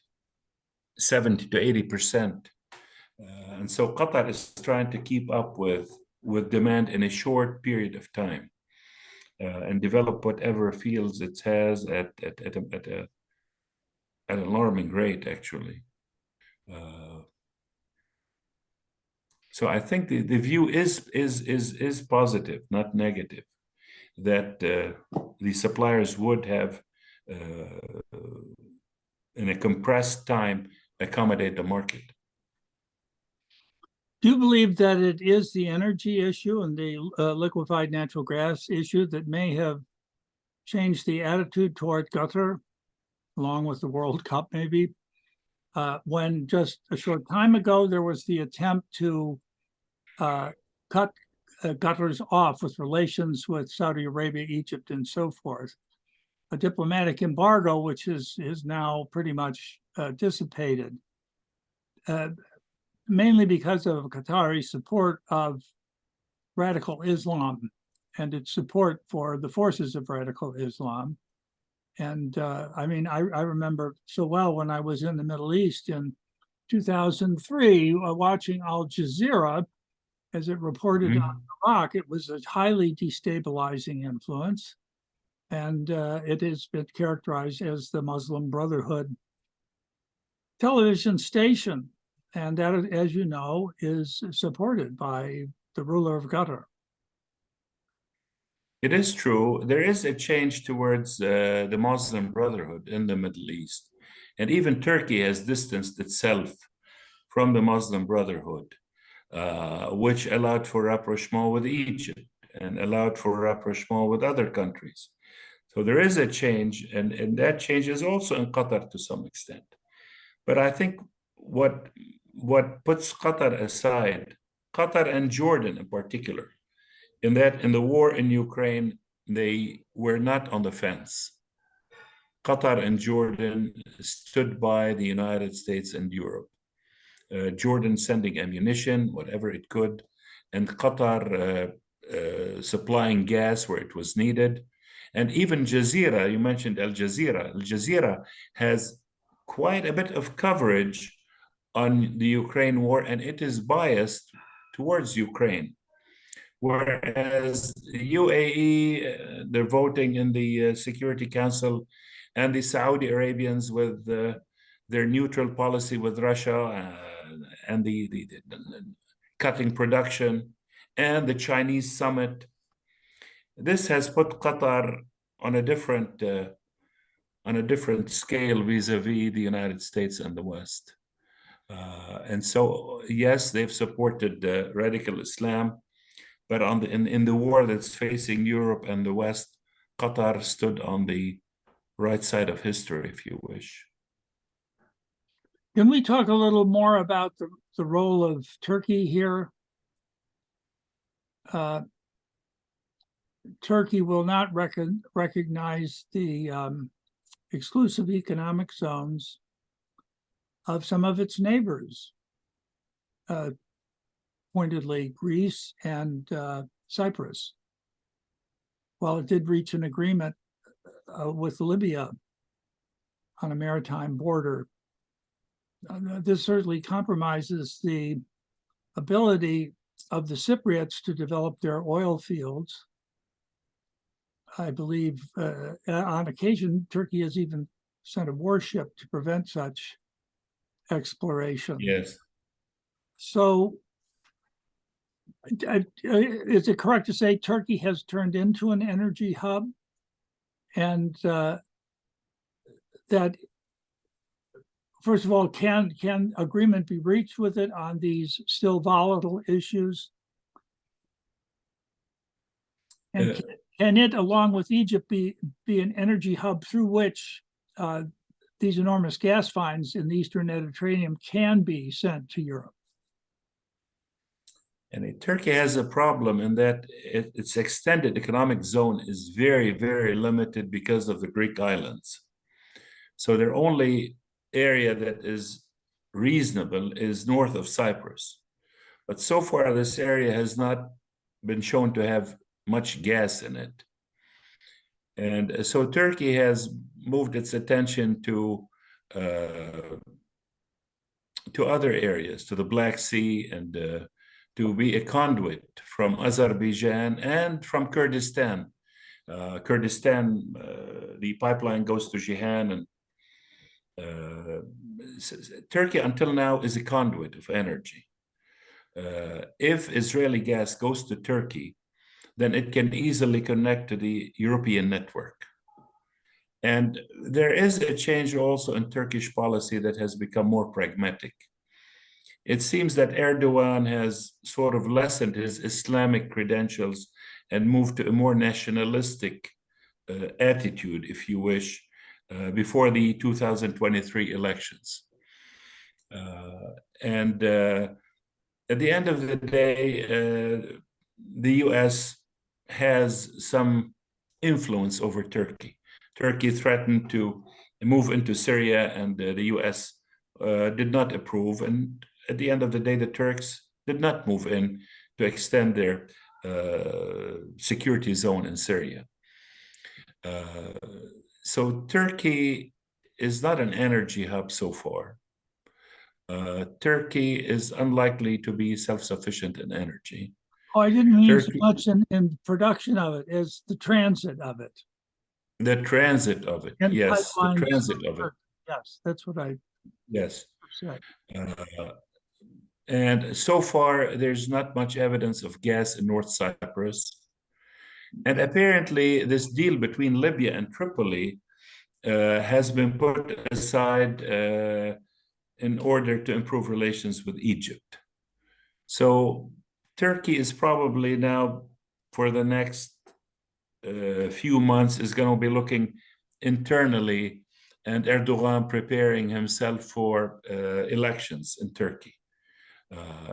70 to 80%. And so Qatar is trying to keep up with demand in a short period of time and develop whatever fields it has at an alarming rate, actually. So I think the view is positive, not negative, that the suppliers would have in a compressed time, accommodate the market. Do you believe that it is the energy issue and the liquefied natural gas issue that may have changed the attitude toward Qatar, along with the World Cup maybe, when just a short time ago there was the attempt to cut Qatar's off with relations with Saudi Arabia, Egypt, and so forth. A diplomatic embargo, which is now pretty much dissipated, mainly because of Qatari support of radical Islam and its support for the forces of radical Islam. And I mean, I remember so well when I was in the Middle East in 2003, watching Al Jazeera as it reported on Iraq. It was a highly destabilizing influence. And it has been characterized as the Muslim Brotherhood television station. And that, as you know, is supported by the ruler of Qatar. It is true. There is a change towards the Muslim Brotherhood in the Middle East. And even Turkey has distanced itself from the Muslim Brotherhood, which allowed for rapprochement with Egypt and allowed for rapprochement with other countries. So there is a change, and that change is also in Qatar to some extent. But I think what puts Qatar aside, Qatar and Jordan in particular, in the war in Ukraine, they were not on the fence. Qatar and Jordan stood by the United States and Europe. Jordan sending ammunition, whatever it could, and Qatar supplying gas where it was needed. And even Jazeera, you mentioned Al Jazeera. Al Jazeera has quite a bit of coverage on the Ukraine war, and it is biased towards Ukraine. Whereas UAE, they're voting in the Security Council, and the Saudi Arabians with their neutral policy with Russia and the cutting production, and the Chinese summit. This has put Qatar on a different scale vis-a-vis the United States and the West. And so, yes, they've supported radical Islam, but in the war that's facing Europe and the West, Qatar stood on the right side of history, if you wish. Can we talk a little more about the role of Turkey here? Turkey will not recognize the exclusive economic zones of some of its neighbors, pointedly Greece and Cyprus. While it did reach an agreement with Libya on a maritime border, this certainly compromises the ability of the Cypriots to develop their oil fields. I believe on occasion, Turkey has even sent a warship to prevent such exploration. Yes. So is it correct to say Turkey has turned into an energy hub, and that, first of all, can agreement be reached with it on these still volatile issues? And can it, along with Egypt, be an energy hub through which these enormous gas finds in the Eastern Mediterranean can be sent to Europe? And Turkey has a problem in that its extended economic zone is very, very limited because of the Greek islands. So their only area that is reasonable is north of Cyprus. But so far, this area has not been shown to have much gas in it. And so Turkey has moved its attention to other areas, to the Black Sea, and to be a conduit from Azerbaijan and from Kurdistan. The pipeline goes to Jihan, and Turkey until now is a conduit of energy. If Israeli gas goes to Turkey, then it can easily connect to the European network. And there is a change also in Turkish policy that has become more pragmatic. It seems that Erdogan has sort of lessened his Islamic credentials and moved to a more nationalistic attitude, if you wish, before the 2023 elections. And at the end of the day, the US has some influence over Turkey. Turkey threatened to move into Syria, and the US did not approve. And at the end of the day, the Turks did not move in to extend their security zone in Syria. So Turkey is not an energy hub so far. Turkey is unlikely to be self-sufficient in energy. Oh, I didn't mean so Turkey, much in production of it as the transit of it. the transit of it, And yes, the pipelines. transit of it, Yes, that's what I yes. said. And so far, there's not much evidence of gas in North Cyprus. And apparently, this deal between Libya and Tripoli has been put aside in order to improve relations with Egypt. So Turkey is probably now, for the next few months, is going to be looking internally, and Erdogan preparing himself for elections in Turkey.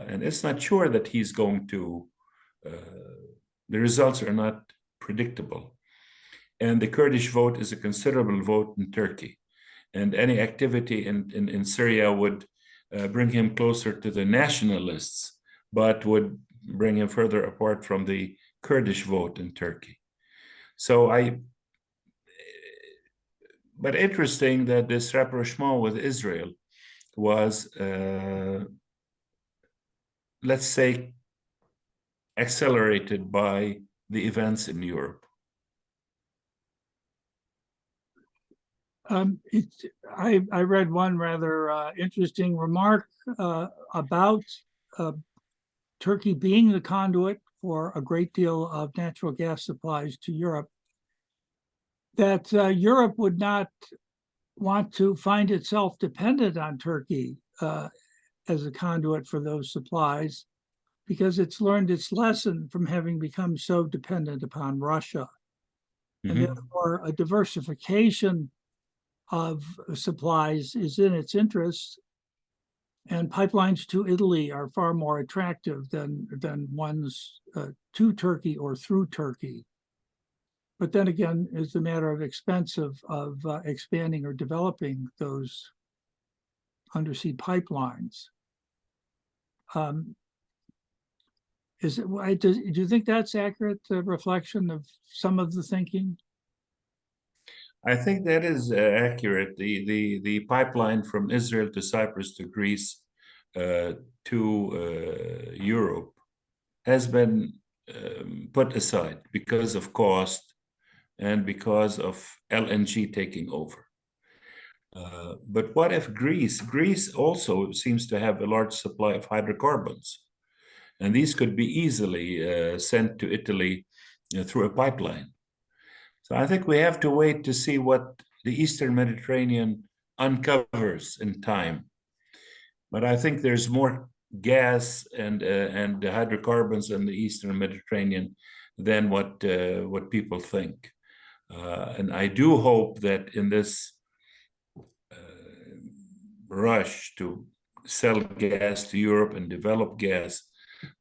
And it's not sure that he's going to, the results are not predictable. And the Kurdish vote is a considerable vote in Turkey. And any activity in Syria would bring him closer to the nationalists, but would bring him further apart from the Kurdish vote in Turkey. So but interesting that this rapprochement with Israel was, let's say, accelerated by the events in Europe. I read one rather interesting remark about Turkey being the conduit for a great deal of natural gas supplies to Europe, that Europe would not want to find itself dependent on Turkey as a conduit for those supplies, because it's learned its lesson from having become so dependent upon Russia. And therefore, a diversification of supplies is in its interest, and pipelines to Italy are far more attractive than ones to Turkey or through Turkey. But then again, it's a matter of expense of expanding or developing those undersea pipelines. Do you think that's accurate reflection of some of the thinking? I think that is accurate. The pipeline from Israel to Cyprus to Greece to Europe has been put aside because of cost and because of LNG taking over. But what if Greece also seems to have a large supply of hydrocarbons, and these could be easily sent to Italy through a pipeline. So I think we have to wait to see what the Eastern Mediterranean uncovers in time. But I think there's more gas and the hydrocarbons in the Eastern Mediterranean than what people think. And I do hope that in this rush to sell gas to Europe and develop gas,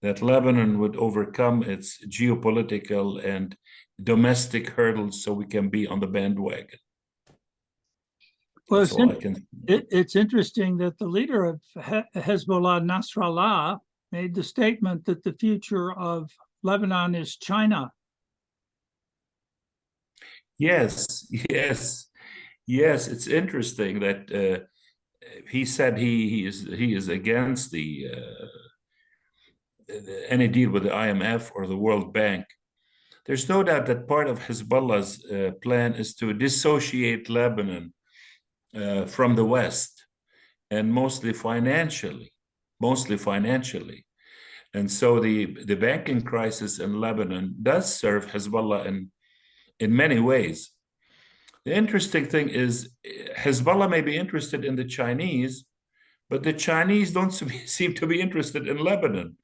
that Lebanon would overcome its geopolitical and domestic hurdles so we can be on the bandwagon. Well, it's interesting that the leader of Hezbollah, Nasrallah, made the statement that the future of Lebanon is China. Yes. It's interesting that he said he is against any deal with the IMF or the World Bank. There's no doubt that part of Hezbollah's plan is to dissociate Lebanon from the West, and mostly financially. And so the banking crisis in Lebanon does serve Hezbollah in many ways. The interesting thing is Hezbollah may be interested in the Chinese, but the Chinese don't seem to be interested in Lebanon.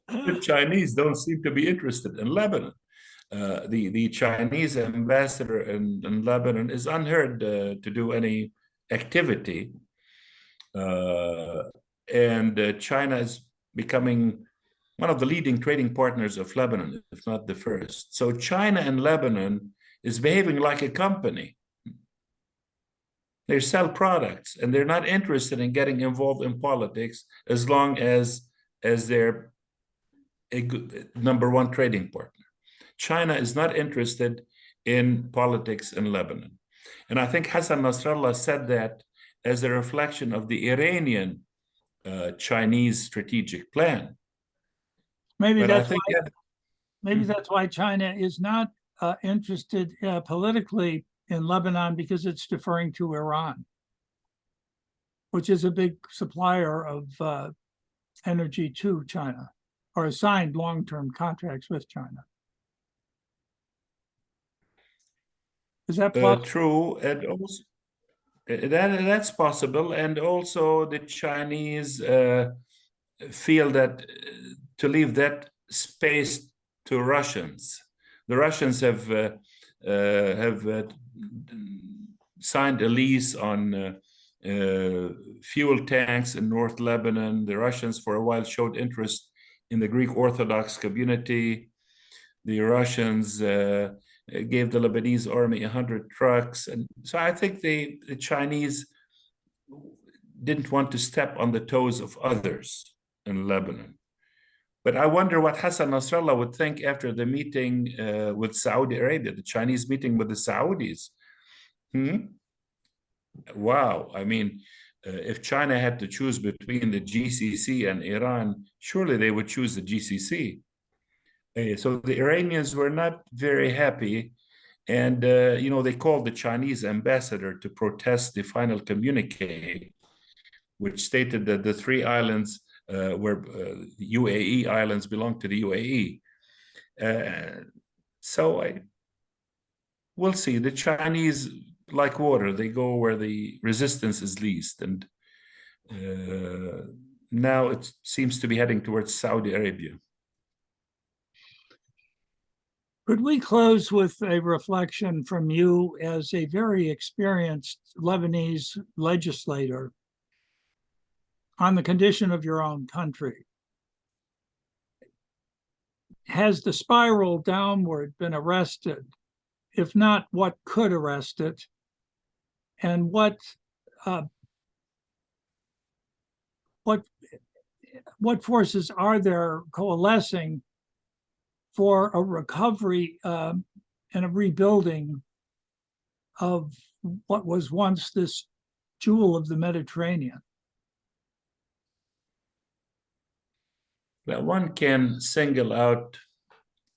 The Chinese don't seem to be interested in Lebanon. The Chinese ambassador in Lebanon is unheard to do any activity. And China is becoming one of the leading trading partners of Lebanon, if not the first. So China and Lebanon is behaving like a company. They sell products and they're not interested in getting involved in politics as long as they're a good number one trading partner. China is not interested in politics in Lebanon. And I think Hassan Nasrallah said that as a reflection of the Iranian Chinese strategic plan. Maybe But that's I think why, maybe that's why China is not interested politically in Lebanon, because it's deferring to Iran, which is a big supplier of energy to China, or assigned long-term contracts with China. Is that possible? True, and also that's possible. And also the Chinese feel that to leave that space to Russians. The Russians have signed a lease on fuel tanks in North Lebanon. The Russians for a while showed interest in the Greek Orthodox community. The Russians gave the Lebanese army 100 trucks. And so I think the Chinese didn't want to step on the toes of others in Lebanon. But I wonder what Hassan Nasrallah would think after the meeting with Saudi Arabia, the Chinese meeting with the Saudis. Wow. I mean, if China had to choose between the GCC and Iran, surely they would choose the GCC. So the Iranians were not very happy. And, they called the Chinese ambassador to protest the final communique, which stated that the three islands were UAE islands belong to the UAE. We'll see. The Chinese, like water, they go where the resistance is least. And now it seems to be heading towards Saudi Arabia. Could we close with a reflection from you as a very experienced Lebanese legislator on the condition of your own country? Has the spiral downward been arrested? If not, what could arrest it? And what forces are there coalescing for a recovery and a rebuilding of what was once this jewel of the Mediterranean? Well, one can single out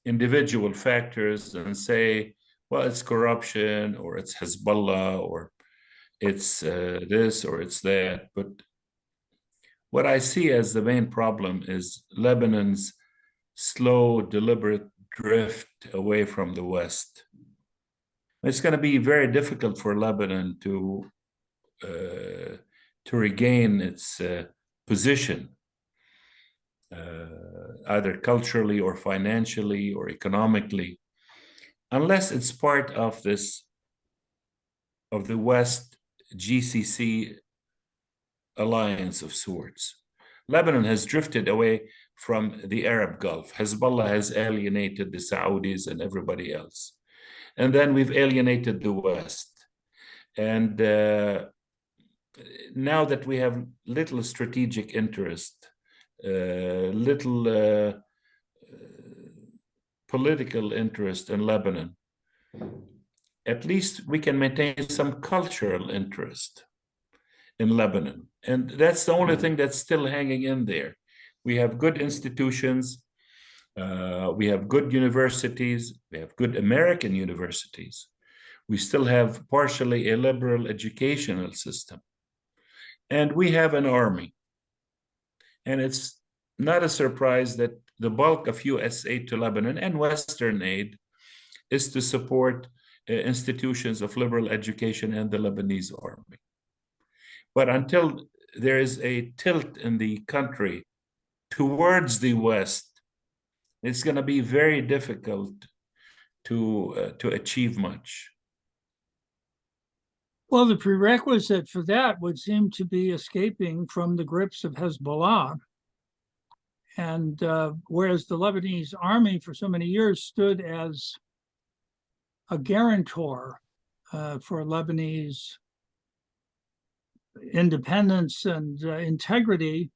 individual factors and say, well, it's corruption, or it's Hezbollah, or it's this, or it's that. But what I see as the main problem is Lebanon's slow, deliberate drift away from the West. It's going to be very difficult for Lebanon to regain its position, either culturally or financially or economically, unless it's part of the West GCC alliance of sorts. Lebanon has drifted away from the Arab Gulf. Hezbollah has alienated the Saudis and everybody else. And then we've alienated the West. And now that we have little strategic interest, little political interest in Lebanon, at least we can maintain some cultural interest in Lebanon. And that's the only thing that's still hanging in there. We have good institutions, we have good universities, we have good American universities. We still have partially a liberal educational system. And we have an army. And it's not a surprise that the bulk of US aid to Lebanon and Western aid is to support institutions of liberal education and the Lebanese army. But until there is a tilt in the country towards the West, it's going to be very difficult to achieve much. Well, the prerequisite for that would seem to be escaping from the grips of Hezbollah. And whereas the Lebanese army for so many years stood as a guarantor for Lebanese independence and integrity,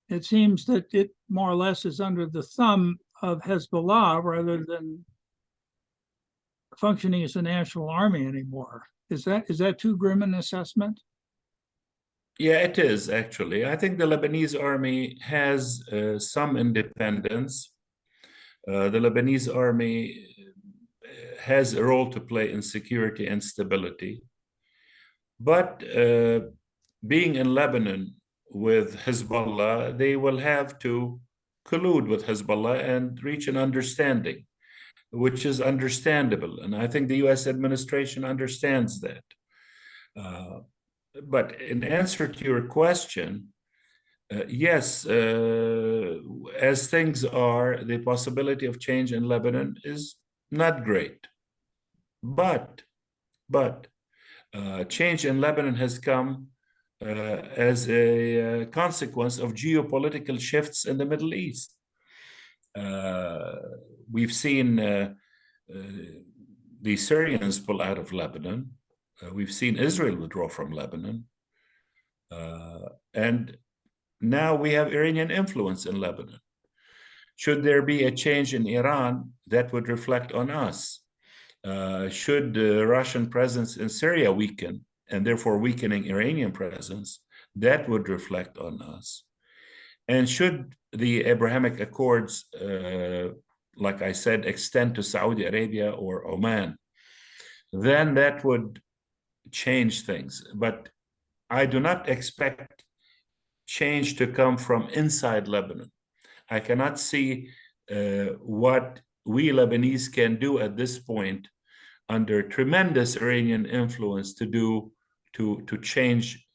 it seems that it more or less is under the thumb of Hezbollah rather than functioning as a national army anymore. Is that too grim an assessment? Yeah, it is actually. I think the Lebanese army has some independence. The Lebanese army has a role to play in security and stability. But being in Lebanon with Hezbollah, they will have to collude with Hezbollah and reach an understanding, which is understandable. And I think the US administration understands that. But in answer to your question, yes, as things are, the possibility of change in Lebanon is not great. But change in Lebanon has come as a consequence of geopolitical shifts in the Middle East. We've seen the Syrians pull out of Lebanon. We've seen Israel withdraw from Lebanon. And now we have Iranian influence in Lebanon. Should there be a change in Iran, that would reflect on us. Should the Russian presence in Syria weaken, and therefore weakening Iranian presence, that would reflect on us. And should the Abrahamic Accords, like I said, extend to Saudi Arabia or Oman, then that would change things. But I do not expect change to come from inside Lebanon. I cannot see what we Lebanese can do at this point under tremendous Iranian influence to change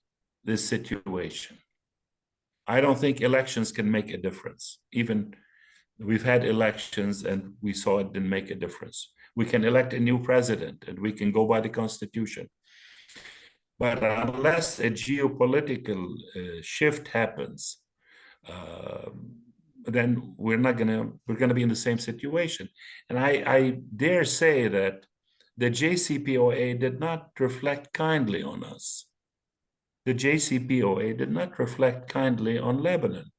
this situation. I don't think elections can make a difference. Even we've had elections and we saw it didn't make a difference. We can elect a new president and we can go by the Constitution. But unless a geopolitical shift happens, then we're gonna be in the same situation. And I dare say that the JCPOA did not reflect kindly on us. The JCPOA did not reflect kindly on Lebanon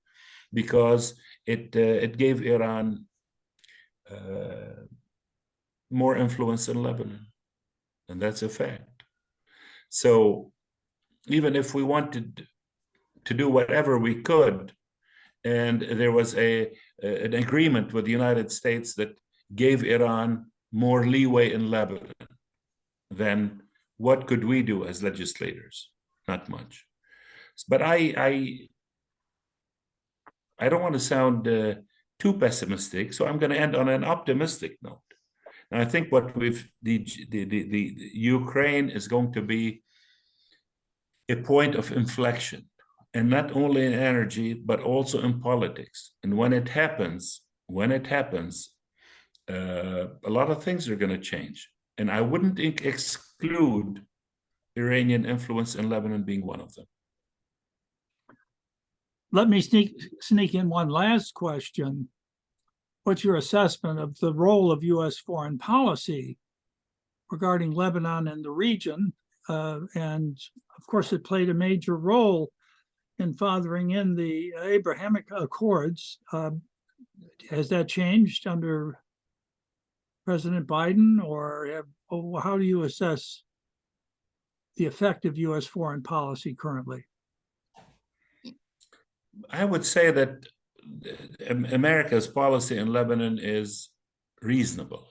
because it gave Iran more influence in Lebanon, and that's a fact. So even if we wanted to do whatever we could, and there was an agreement with the United States that gave Iran more leeway in Lebanon, then what could we do as legislators? Not much. But I don't want to sound too pessimistic, so I'm going to end on an optimistic note. And I think what the Ukraine is going to be a point of inflection, and not only in energy, but also in politics. And when it happens, a lot of things are going to change. And I wouldn't exclude Iranian influence in Lebanon being one of them. Let me sneak in one last question. What's your assessment of the role of U.S. foreign policy regarding Lebanon and the region? And of course, it played a major role in fathering in the Abrahamic Accords. Has that changed under President Biden, or how do you assess the effect of U.S. foreign policy currently? I would say that America's policy in Lebanon is reasonable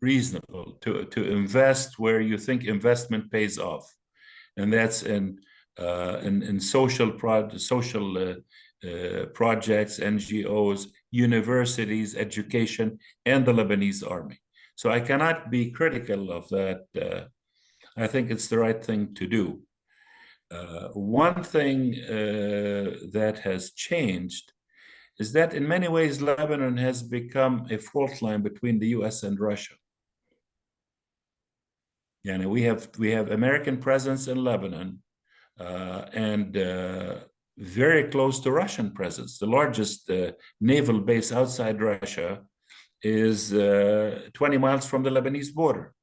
to invest where you think investment pays off, and that's in social projects, NGOs, universities, education, and the Lebanese army. So I cannot be critical of that. I think it's the right thing to do. One thing that has changed is that in many ways, Lebanon has become a fault line between the US and Russia. Yeah, we have American presence in Lebanon and very close to Russian presence. The largest naval base outside Russia is 20 miles from the Lebanese border.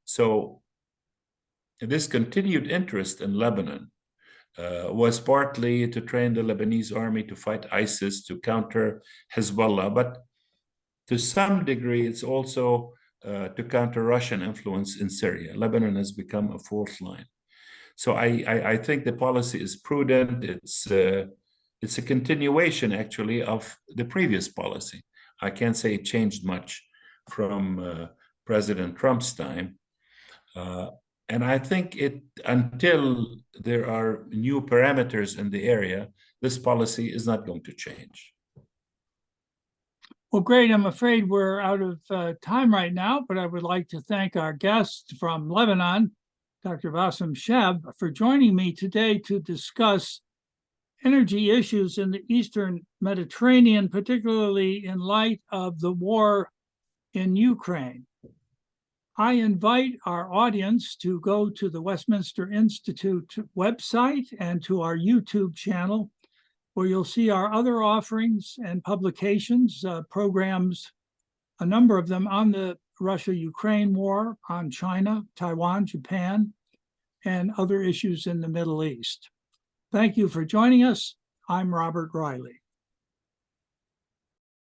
So this continued interest in Lebanon was partly to train the Lebanese army to fight ISIS, to counter Hezbollah, but to some degree, it's also to counter Russian influence in Syria. Lebanon has become a fourth line. So I think the policy is prudent. It's a continuation, actually, of the previous policy. I can't say it changed much from President Trump's time. And I think until there are new parameters in the area, this policy is not going to change. Well, great. I'm afraid we're out of time right now, but I would like to thank our guest from Lebanon, Dr. Basem Shabb, for joining me today to discuss energy issues in the Eastern Mediterranean, particularly in light of the war in Ukraine. I invite our audience to go to the Westminster Institute website and to our YouTube channel, where you'll see our other offerings and publications, programs, a number of them on the Russia-Ukraine war, on China, Taiwan, Japan, and other issues in the Middle East. Thank you for joining us. I'm Robert Riley.